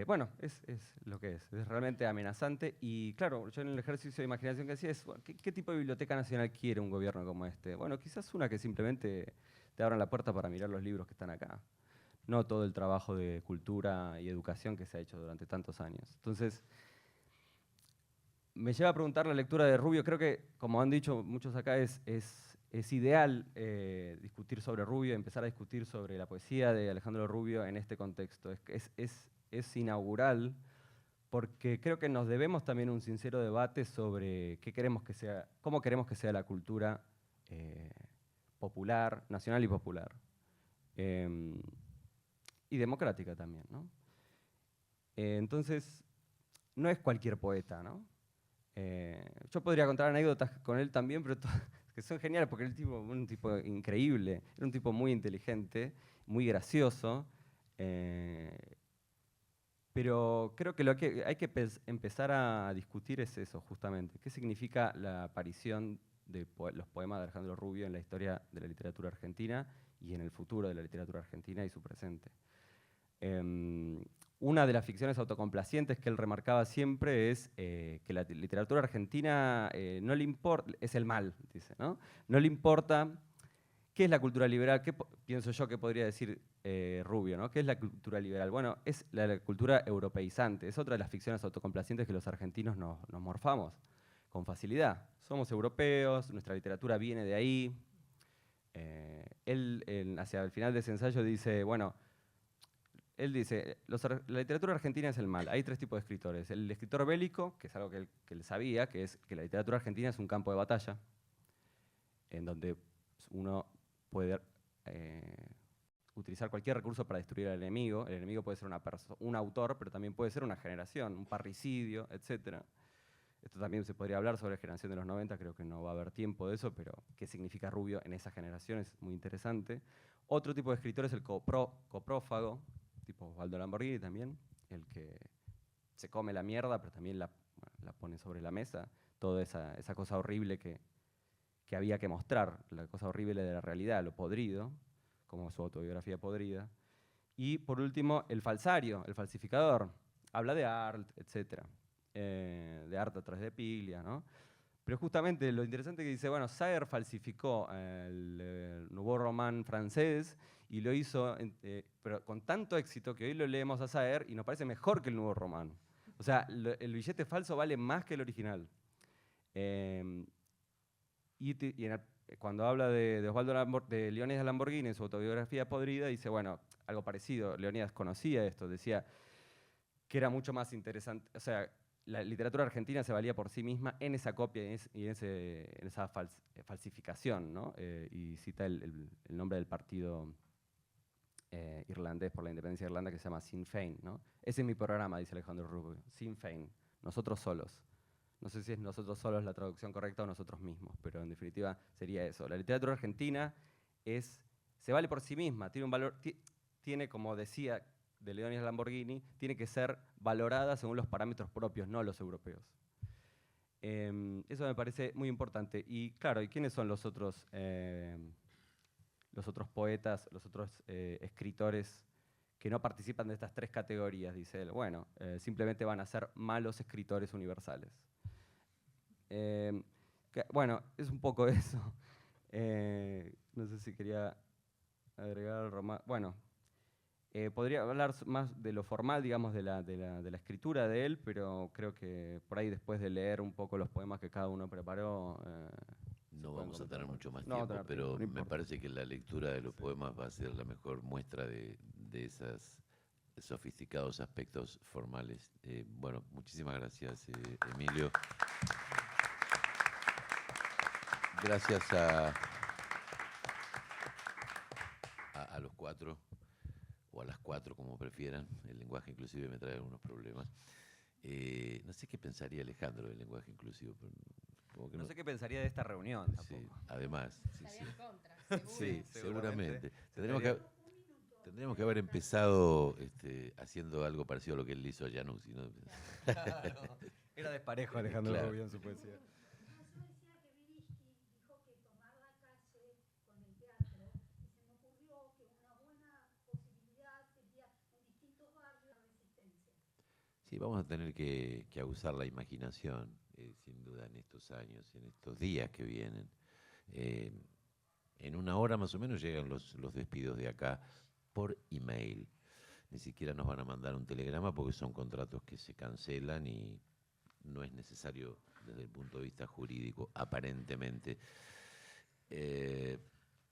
bueno, es lo que es realmente amenazante. Y claro, yo en el ejercicio de imaginación que hacía es, bueno, ¿qué tipo de biblioteca nacional quiere un gobierno como este? Bueno, quizás una que simplemente te abran la puerta para mirar los libros que están acá, no todo el trabajo de cultura y educación que se ha hecho durante tantos años. Entonces, me lleva a preguntar la lectura de Rubio. Creo que, como han dicho muchos acá, es ideal discutir sobre Rubio, empezar a discutir sobre la poesía de Alejandro Rubio en este contexto. Es inaugural, porque creo que nos debemos también un sincero debate sobre cómo queremos que sea la cultura popular, nacional y popular. Y democrática también, ¿no? Entonces, no es cualquier poeta, ¿no? Yo podría contar anécdotas con él también, pero que son geniales, porque era un tipo increíble, era un tipo muy inteligente, muy gracioso, pero creo que lo que hay que empezar a discutir es eso, justamente. ¿Qué significa la aparición de los poemas de Alejandro Rubio en la historia de la literatura argentina y en el futuro de la literatura argentina y su presente? Una de las ficciones autocomplacientes que él remarcaba siempre es que la literatura argentina no le importa, es el mal, dice, ¿no? No le importa qué es la cultura liberal, pienso yo que podría decir Rubio, ¿no? ¿Qué es la cultura liberal? Bueno, es la cultura europeizante, es otra de las ficciones autocomplacientes que los argentinos nos morfamos con facilidad. Somos europeos, nuestra literatura viene de ahí. Él, hacia el final de ese ensayo, dice, bueno, él dice, la literatura argentina es el mal. Hay tres tipos de escritores. El escritor bélico, que es algo que él sabía, que es que la literatura argentina es un campo de batalla, en donde uno puede utilizar cualquier recurso para destruir al enemigo. El enemigo puede ser un autor, pero también puede ser una generación, un parricidio, etc. Esto también se podría hablar sobre la generación de los 90, creo que no va a haber tiempo de eso, pero qué significa Rubio en esa generación es muy interesante. Otro tipo de escritor es el coprófago, tipo Osvaldo Lamborghini también, el que se come la mierda, pero también la pone sobre la mesa, toda esa cosa horrible que había que mostrar, la cosa horrible de la realidad, lo podrido, como su autobiografía podrida. Y por último, el falsario, el falsificador, habla de arte, etc. De arte a través de Piglia, ¿no? Pero justamente lo interesante que dice, bueno, Saer falsificó el Nouveau Roman francés y lo hizo, pero con tanto éxito que hoy lo leemos a Saer y nos parece mejor que el Nouveau Roman. O sea, el billete falso vale más que el original. Cuando habla de Osvaldo de Leónidas Lamborghini en su autobiografía podrida, dice, bueno, algo parecido, Leónidas conocía esto, decía que era mucho más interesante, o sea, la literatura argentina se valía por sí misma en esa copia y en esa falsificación, ¿no? Y cita el nombre del partido irlandés por la independencia de Irlanda que se llama Sinn Féin, ¿no? Ese es mi programa, dice Alejandro Rubio. Sinn Féin, nosotros solos. No sé si es nosotros solos la traducción correcta o nosotros mismos, pero en definitiva sería eso. La literatura argentina se vale por sí misma, tiene un valor, tiene, como decía de Leónidas Lamborghini, tiene que ser valorada según los parámetros propios, no los europeos. Eso me parece muy importante. Y claro, ¿y quiénes son los otros poetas, los otros escritores que no participan de estas tres categorías? Dice él. Bueno, simplemente van a ser malos escritores universales. Bueno, es un poco eso. No sé si quería agregar algo más. Bueno, podría hablar más de lo formal, digamos, de la escritura de él, pero creo que por ahí después de leer un poco los poemas que cada uno preparó...
no vamos a tener mucho más
no
tiempo,
tener
pero
tiempo, no
me
importa.
parece que la lectura de los poemas va a ser la mejor muestra de esos sofisticados aspectos formales. Bueno, muchísimas gracias, Emilio. Gracias a los cuatro, o a las cuatro, como prefieran. El lenguaje inclusive me trae algunos problemas. No sé qué pensaría Alejandro del lenguaje inclusivo. Pero supongo que
No sé qué pensaría de esta reunión
Sí,
tampoco.
además. Sí,
Estaría
sí.
en contra, seguro.
Sí, seguramente.
Estaría-
Tendríamos que haber empezado haciendo algo parecido a lo que él hizo a Januzzi, ¿no?
Claro, era desparejo Alejandro
Claro.
Rubio en su poesía.
Sí, vamos a tener que usar la imaginación, sin duda, en estos años, en estos días que vienen. Eh, en una hora más o menos llegan los despidos de acá por email. Ni siquiera nos van a mandar un telegrama porque son contratos que se cancelan y no es necesario desde el punto de vista jurídico, aparentemente.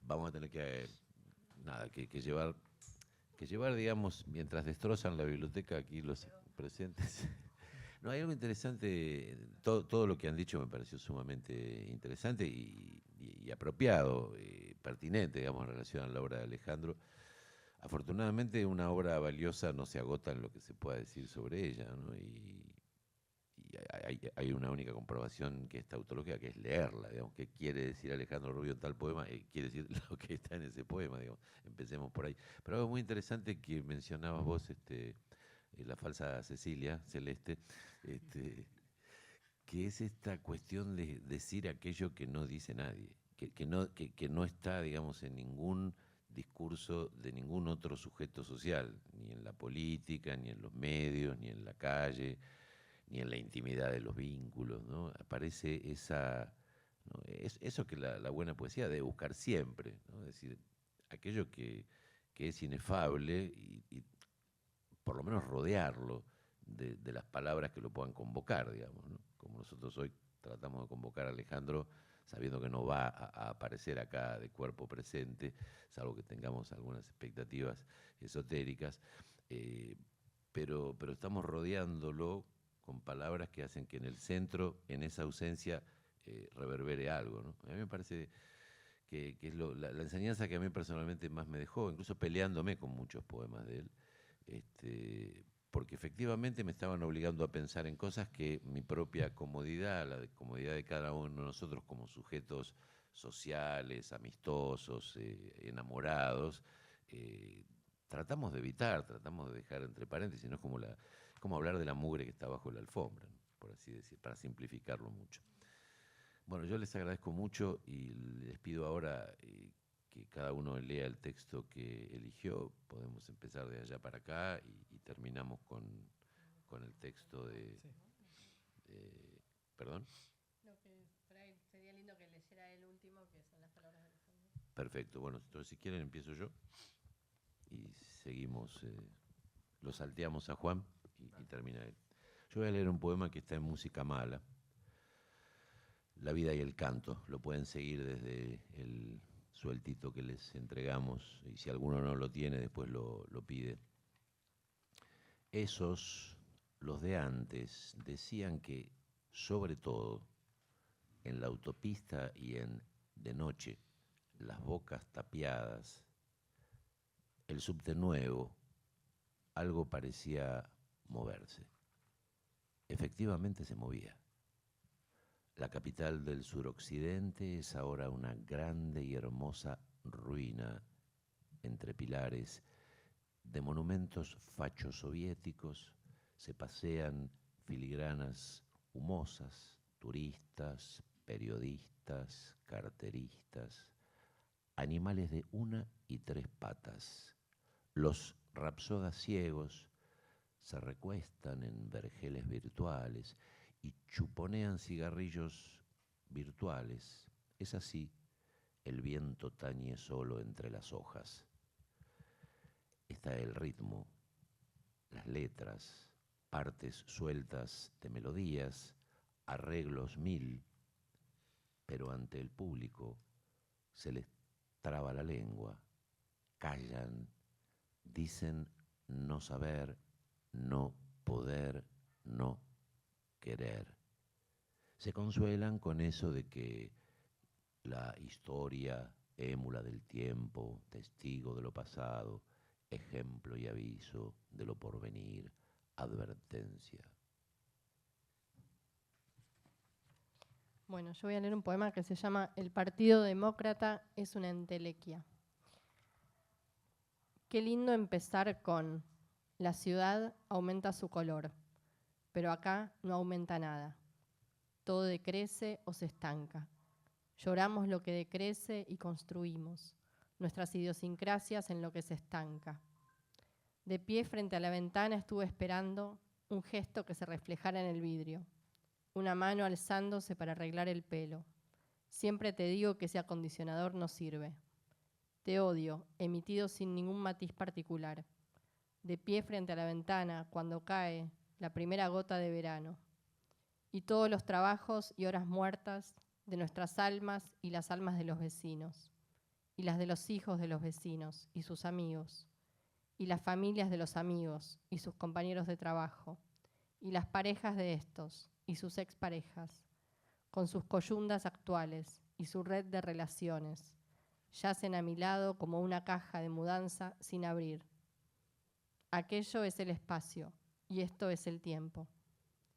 Vamos a tener que llevar, digamos, mientras destrozan la biblioteca aquí los presentes. No, hay algo interesante, todo lo que han dicho me pareció sumamente interesante y apropiado, pertinente, digamos, en relación a la obra de Alejandro. Afortunadamente una obra valiosa no se agota en lo que se pueda decir sobre ella, ¿no? Y hay una única comprobación que es tautológica, que es leerla, digamos. ¿Qué quiere decir Alejandro Rubio en tal poema? Quiere decir lo que está en ese poema, digamos. Empecemos por ahí. Pero algo muy interesante que mencionabas vos, la falsa Cecilia, Celeste, que es esta cuestión de decir aquello que no dice nadie, que no está, digamos, en ningún discurso de ningún otro sujeto social, ni en la política, ni en los medios, ni en la calle, ni en la intimidad de los vínculos, ¿no? Aparece ¿no? Eso que la buena poesía debe buscar siempre, ¿no? Es decir, aquello que es inefable y por lo menos rodearlo de las palabras que lo puedan convocar, digamos, ¿no? Como nosotros hoy tratamos de convocar a Alejandro sabiendo que no va a aparecer acá de cuerpo presente, salvo que tengamos algunas expectativas esotéricas, pero estamos rodeándolo con palabras que hacen que en el centro, en esa ausencia, reverbere algo, ¿no? A mí me parece que es la enseñanza que a mí personalmente más me dejó, incluso peleándome con muchos poemas de él, porque efectivamente me estaban obligando a pensar en cosas que mi propia comodidad, la comodidad de cada uno de nosotros como sujetos sociales, amistosos, enamorados, tratamos de evitar, tratamos de dejar entre paréntesis, no es como hablar de la mugre que está bajo la alfombra, ¿no? Por así decir, para simplificarlo mucho. Bueno, yo les agradezco mucho y les pido ahora que cada uno lea el texto que eligió. Podemos empezar de allá para acá y terminamos con el texto de... ¿Perdón?
No, que por ahí sería lindo que leyera el último, que son las palabras de Alejandro.
Perfecto, bueno, entonces si quieren empiezo yo y seguimos, lo salteamos a Juan y termina él. Yo voy a leer un poema que está en música mala, La vida y el canto. Lo pueden seguir desde el sueltito que les entregamos y si alguno no lo tiene después lo pide. Esos, los de antes, decían que sobre todo en la autopista y de noche, las bocas tapiadas, el subte nuevo, algo parecía moverse. Efectivamente se movía. La capital del suroccidente es ahora una grande y hermosa ruina entre pilares de monumentos fachos soviéticos. Se pasean filigranas humosas, turistas, periodistas, carteristas, animales de 1 y 3 patas. Los rapsodas ciegos se recuestan en vergeles virtuales y chuponean cigarrillos virtuales. Es así, el viento tañe solo entre las hojas. Está el ritmo, las letras, partes sueltas de melodías, arreglos 1000, pero ante el público se les traba la lengua, callan, dicen no saber, no poder, no querer. Se consuelan con eso de que la historia, émula del tiempo, testigo de lo pasado, ejemplo y aviso de lo porvenir, advertencia.
Bueno, yo voy a leer un poema que se llama El Partido Demócrata es una entelequia. Qué lindo empezar con la ciudad aumenta su color, pero acá no aumenta nada. Todo decrece o se estanca. Lloramos lo que decrece y construimos nuestras idiosincrasias en lo que se estanca. De pie frente a la ventana estuve esperando un gesto que se reflejara en el vidrio, una mano alzándose para arreglar el pelo. Siempre te digo que ese acondicionador no sirve. Te odio, emitido sin ningún matiz particular. De pie frente a la ventana, cuando cae la primera gota de verano. Y todos los trabajos y horas muertas de nuestras almas y las almas de los vecinos. Y las de los hijos de los vecinos y sus amigos. Y las familias de los amigos y sus compañeros de trabajo. Y las parejas de estos y sus exparejas, con sus coyundas actuales y su red de relaciones, yacen a mi lado como una caja de mudanza sin abrir. Aquello es el espacio y esto es el tiempo.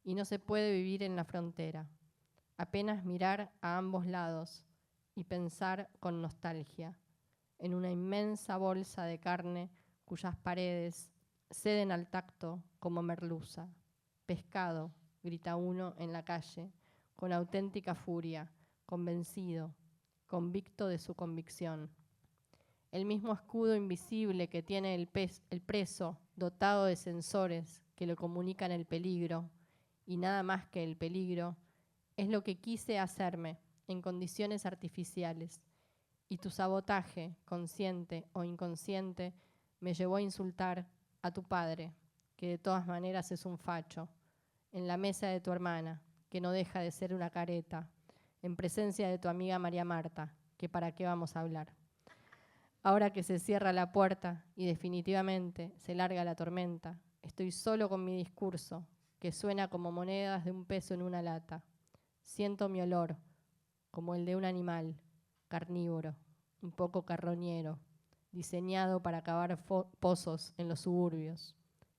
Y no se puede vivir en la frontera, apenas mirar a ambos lados y pensar con nostalgia en una inmensa bolsa de carne cuyas paredes ceden al tacto como merluza. Pescado, grita uno en la calle, con auténtica furia, convencido, convicto de su convicción. El mismo escudo invisible que tiene el preso, dotado de sensores que le comunican el peligro, y nada más que el peligro, es lo que quise hacerme en condiciones artificiales. Y tu sabotaje, consciente o inconsciente, me llevó a insultar a tu padre, que de todas maneras es un facho, en la mesa de tu hermana, que no deja de ser una careta, en presencia de tu amiga María Marta, que para qué vamos a hablar. Ahora que se cierra la puerta y definitivamente se larga la tormenta, estoy solo con mi discurso, que suena como monedas de 1 peso en una lata. Siento mi olor, como el de un animal, carnívoro, un poco carroñero, diseñado para cavar pozos en los suburbios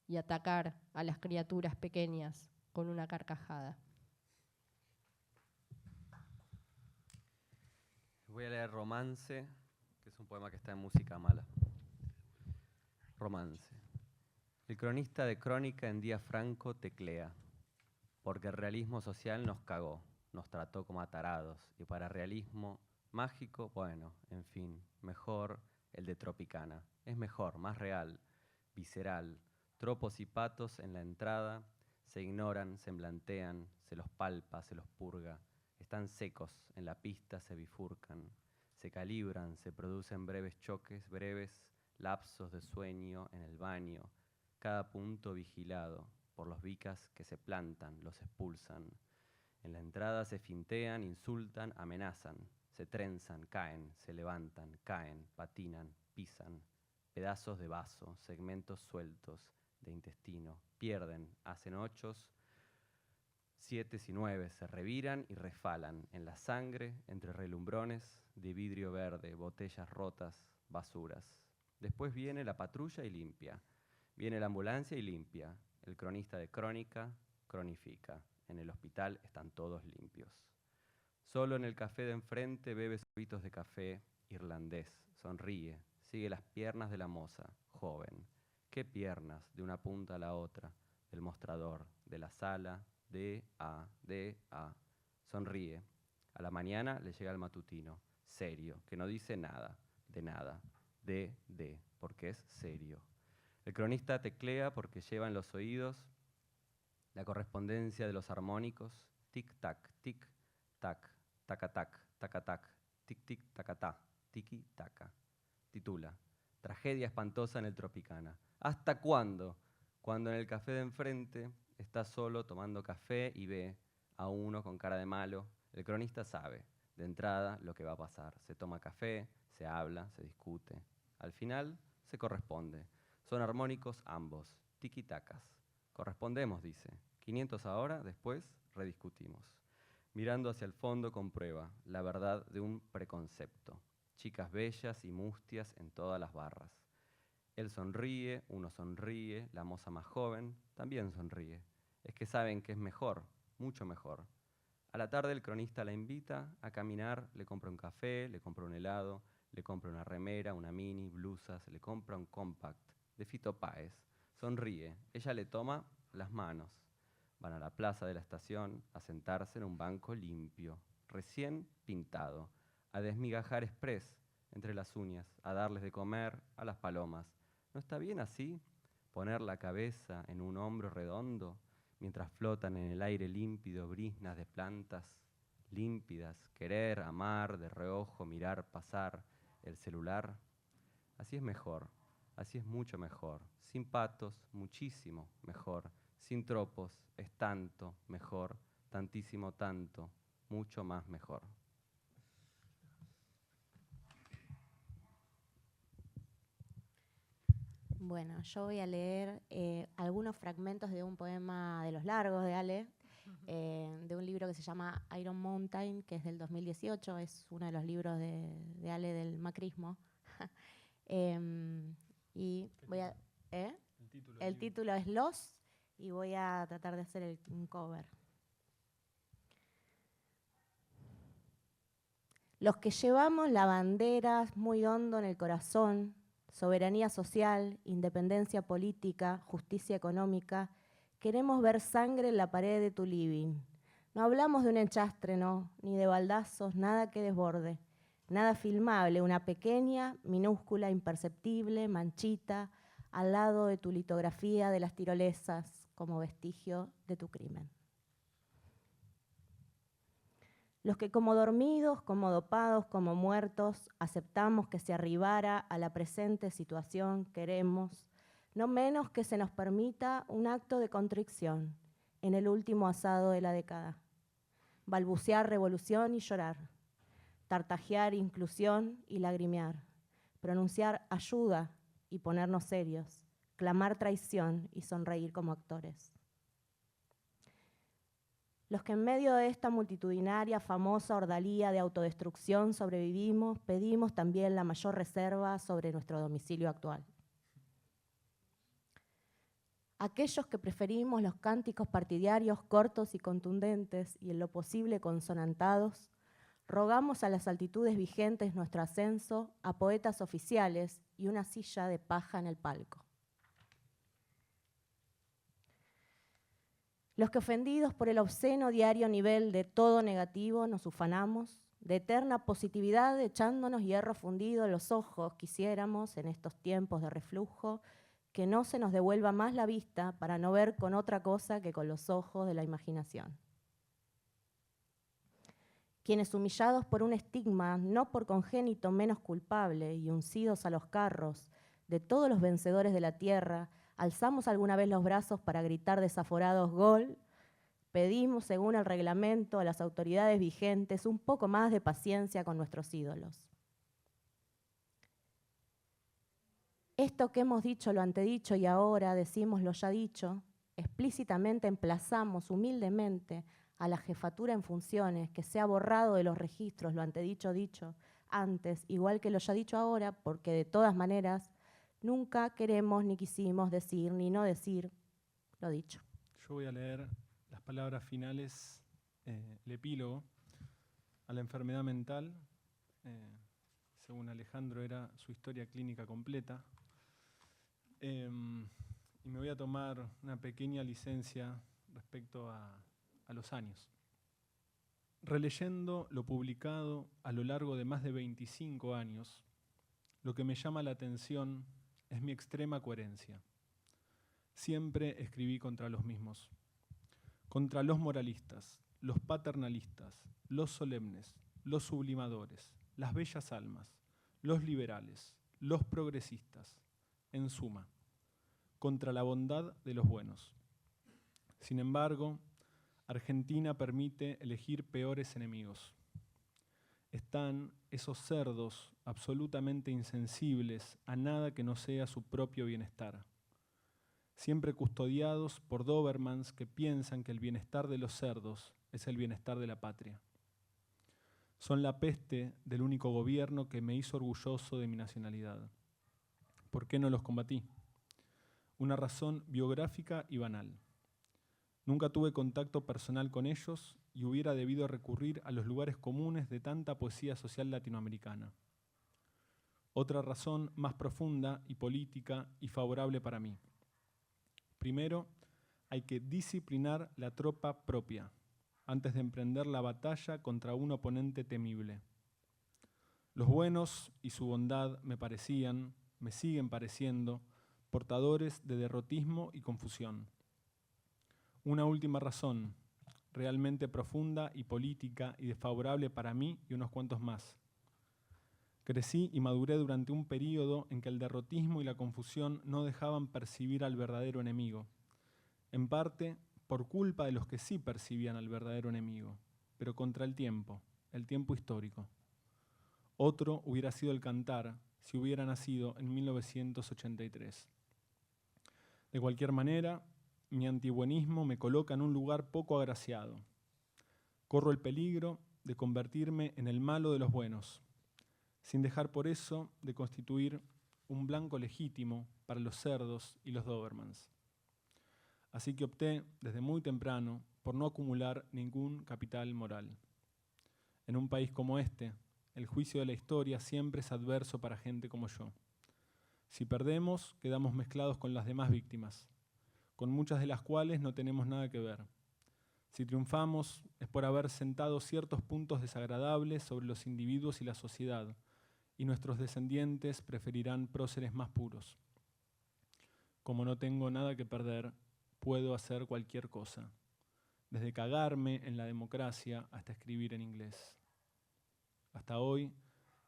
y atacar a las criaturas pequeñas con una carcajada.
Voy a leer Romance, que es un poema que está en Música Mala. Romance. El cronista de Crónica en día franco teclea, porque el realismo social nos cagó, nos trató como atarados, y para realismo mágico, bueno, en fin, mejor el de Tropicana. Es mejor, más real, visceral, tropos y patos en la entrada, se ignoran, semblantean, se los palpa, se los purga, están secos, en la pista se bifurcan, se calibran, se producen breves choques, breves lapsos de sueño en el baño, cada punto vigilado por los vicas que se plantan, los expulsan. En la entrada se fintean, insultan, amenazan, se trenzan, caen, se levantan, caen, patinan, pisan, pedazos de vaso, segmentos sueltos de intestino, pierden, hacen 8s, 7s y 9s, se reviran y refalan en la sangre, entre relumbrones de vidrio verde, botellas rotas, basuras. Después viene la patrulla y limpia. Viene la ambulancia y limpia. El cronista de crónica cronifica. En el hospital están todos limpios. Solo en el café de enfrente bebe sorbitos de café irlandés. Sonríe. Sigue las piernas de la moza, joven. ¿Qué piernas? De una punta a la otra. Del mostrador, de la sala, de a. Sonríe. A la mañana le llega el matutino. Serio, que no dice nada, de nada. Porque es serio. El cronista teclea porque lleva en los oídos la correspondencia de los armónicos, tic-tac, tic-tac, taca-tac, taca-tac, tic-tic, taca-ta, tiki-taca. Titula, Tragedia espantosa en el Tropicana. ¿Hasta cuándo? Cuando en el café de enfrente está solo tomando café y ve a uno con cara de malo, el cronista sabe, de entrada, lo que va a pasar. Se toma café, se habla, se discute. Al final, se corresponde. Son armónicos ambos, tiki-tacas. Correspondemos, dice. 500 ahora, después rediscutimos. Mirando hacia el fondo comprueba la verdad de un preconcepto. Chicas bellas y mustias en todas las barras. Él sonríe, uno sonríe, la moza más joven también sonríe. Es que saben que es mejor, mucho mejor. A la tarde el cronista la invita a caminar, le compra un café, le compra un helado, le compra una remera, una mini, blusas, le compra un compact de Fito Páez. Sonríe, ella le toma las manos. Van a la plaza de la estación a sentarse en un banco limpio, recién pintado, a desmigajar express entre las uñas, a darles de comer a las palomas. ¿No está bien así? Poner la cabeza en un hombro redondo mientras flotan en el aire límpido briznas de plantas límpidas, querer, amar, de reojo, mirar, pasar, el celular. Así es mejor, así es mucho mejor. Sin patos, muchísimo mejor. Sin tropos, es tanto mejor, tantísimo tanto, mucho más mejor.
Bueno, yo voy a leer algunos fragmentos de un poema de los largos de Ale, de un libro que se llama Iron Mountain, que es del 2018, es uno de los libros de Ale del macrismo. Y voy a... El título es Los, y voy a tratar de hacer un cover. Los que llevamos la bandera muy hondo en el corazón, soberanía social, independencia política, justicia económica, queremos ver sangre en la pared de tu living. No hablamos de un enchastre, no, ni de baldazos, nada que desborde, nada filmable, una pequeña, minúscula, imperceptible, manchita, al lado de tu litografía de las tirolesas, como vestigio de tu crimen. Los que como dormidos, como dopados, como muertos, aceptamos que se arribara a la presente situación, queremos, no menos que se nos permita un acto de contrición en el último asado de la década. Balbucear revolución y llorar, tartajear inclusión y lagrimear, pronunciar ayuda y ponernos serios, clamar traición y sonreír como actores. Los que en medio de esta multitudinaria, famosa ordalía de autodestrucción sobrevivimos, pedimos también la mayor reserva sobre nuestro domicilio actual. Aquellos que preferimos los cánticos partidarios cortos y contundentes y en lo posible consonantados, rogamos a las altitudes vigentes nuestro ascenso a poetas oficiales y una silla de paja en el palco. Los que ofendidos por el obsceno diario nivel de todo negativo nos ufanamos, de eterna positividad echándonos hierro fundido en los ojos, quisiéramos en estos tiempos de reflujo que no se nos devuelva más la vista para no ver con otra cosa que con los ojos de la imaginación. Quienes humillados por un estigma, no por congénito menos culpable y uncidos a los carros de todos los vencedores de la tierra, alzamos alguna vez los brazos para gritar desaforados gol, pedimos, según el reglamento, a las autoridades vigentes un poco más de paciencia con nuestros ídolos. Esto que hemos dicho lo antedicho y ahora decimos lo ya dicho, explícitamente emplazamos humildemente a la jefatura en funciones que se ha borrado de los registros lo antedicho dicho antes, igual que lo ya dicho ahora, porque de todas maneras Nunca queremos ni quisimos decir ni no decir lo dicho.
Yo voy a leer las palabras finales, el epílogo a la enfermedad mental. Según Alejandro, era su historia clínica completa. Y me voy a tomar una pequeña licencia respecto a los años. Releyendo lo publicado a lo largo de más de 25 años, lo que me llama la atención es mi extrema coherencia. Siempre escribí contra los mismos, contra los moralistas, los paternalistas, los solemnes, los sublimadores, las bellas almas, los liberales, los progresistas, en suma, contra la bondad de los buenos. Sin embargo, Argentina permite elegir peores enemigos. Están esos cerdos absolutamente insensibles a nada que no sea su propio bienestar, siempre custodiados por dobermans que piensan que el bienestar de los cerdos es el bienestar de la patria. Son la peste del único gobierno que me hizo orgulloso de mi nacionalidad. ¿Por qué no los combatí? Una razón biográfica y banal. Nunca tuve contacto personal con ellos y hubiera debido recurrir a los lugares comunes de tanta poesía social latinoamericana. Otra razón más profunda y política y favorable para mí. Primero, hay que disciplinar la tropa propia antes de emprender la batalla contra un oponente temible. Los buenos y su bondad me siguen pareciendo, portadores de derrotismo y confusión. Una última razón, realmente profunda y política y desfavorable para mí y unos cuantos más. Crecí y maduré durante un período en que el derrotismo y la confusión no dejaban percibir al verdadero enemigo, en parte por culpa de los que sí percibían al verdadero enemigo, pero contra el tiempo histórico. Otro hubiera sido el cantar si hubiera nacido en 1983. De cualquier manera, mi antibuenismo me coloca en un lugar poco agraciado. Corro el peligro de convertirme en el malo de los buenos, sin dejar por eso de constituir un blanco legítimo para los cerdos y los dobermans. Así que opté desde muy temprano por no acumular ningún capital moral. En un país como este, el juicio de la historia siempre es adverso para gente como yo. Si perdemos, quedamos mezclados con las demás víctimas, con muchas de las cuales no tenemos nada que ver. Si triunfamos, es por haber sentado ciertos puntos desagradables sobre los individuos y la sociedad, y nuestros descendientes preferirán próceres más puros. Como no tengo nada que perder, puedo hacer cualquier cosa, desde cagarme en la democracia hasta escribir en inglés. Hasta hoy,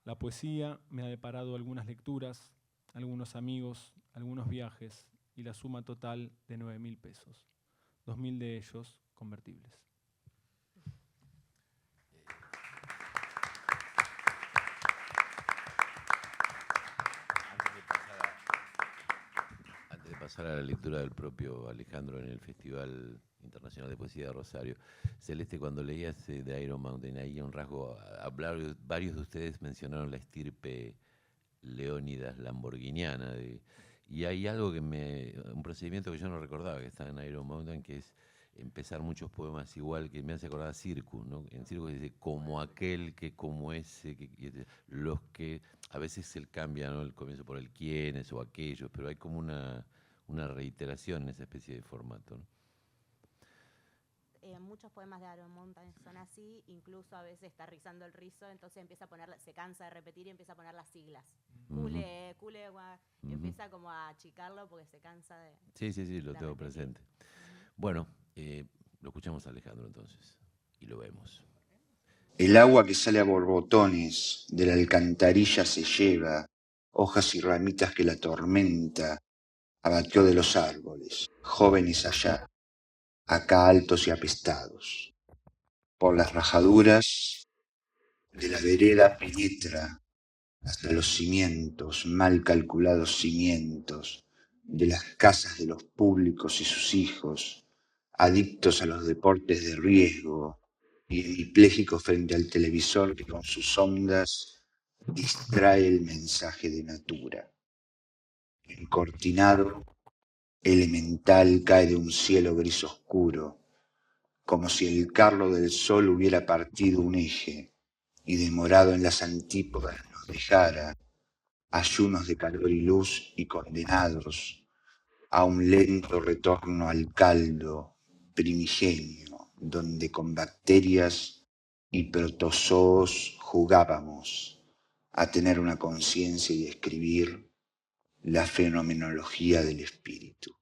la poesía me ha deparado algunas lecturas, algunos amigos, algunos viajes y la suma total de 9.000 pesos, 2.000 de ellos convertibles.
Antes de pasar a la lectura del propio Alejandro en el Festival Internacional de Poesía de Rosario, Celeste, cuando leías de Iron Mountain, ahí un rasgo, varios de ustedes mencionaron la estirpe leónidas lamborghiniana, y hay algo un procedimiento que yo no recordaba que está en Iron Mountain, que es empezar muchos poemas igual, que me hace acordar a Circus, ¿no? En Circus dice, como aquel, que como ese, los que, a veces él cambia, ¿no? El comienzo por el quiénes o aquellos, pero hay como una reiteración en esa especie de formato, ¿no?
Muchos poemas de Iron Mountain son así, incluso a veces está rizando el rizo, entonces empieza a poner, se cansa de repetir y empieza a poner las siglas. Cule, empieza como a achicarlo porque se cansa de...
Sí, lo tengo presente. Bueno, lo escuchamos a Alejandro entonces, y lo vemos.
El agua que sale a borbotones de la alcantarilla se lleva hojas y ramitas que la tormenta abatió de los árboles, jóvenes allá, acá altos y apestados. Por las rajaduras de la vereda penetra hasta los cimientos, mal calculados cimientos, de las casas de los públicos y sus hijos, adictos a los deportes de riesgo y hemipléjicos frente al televisor que con sus ondas distrae el mensaje de natura. encortinado, elemental cae de un cielo gris oscuro, como si el carro del sol hubiera partido un eje y demorado en las antípodas nos dejara, ayunos de calor y luz y condenados a un lento retorno al caldo primigenio, donde con bacterias y protozoos jugábamos a tener una conciencia y escribir la fenomenología del espíritu.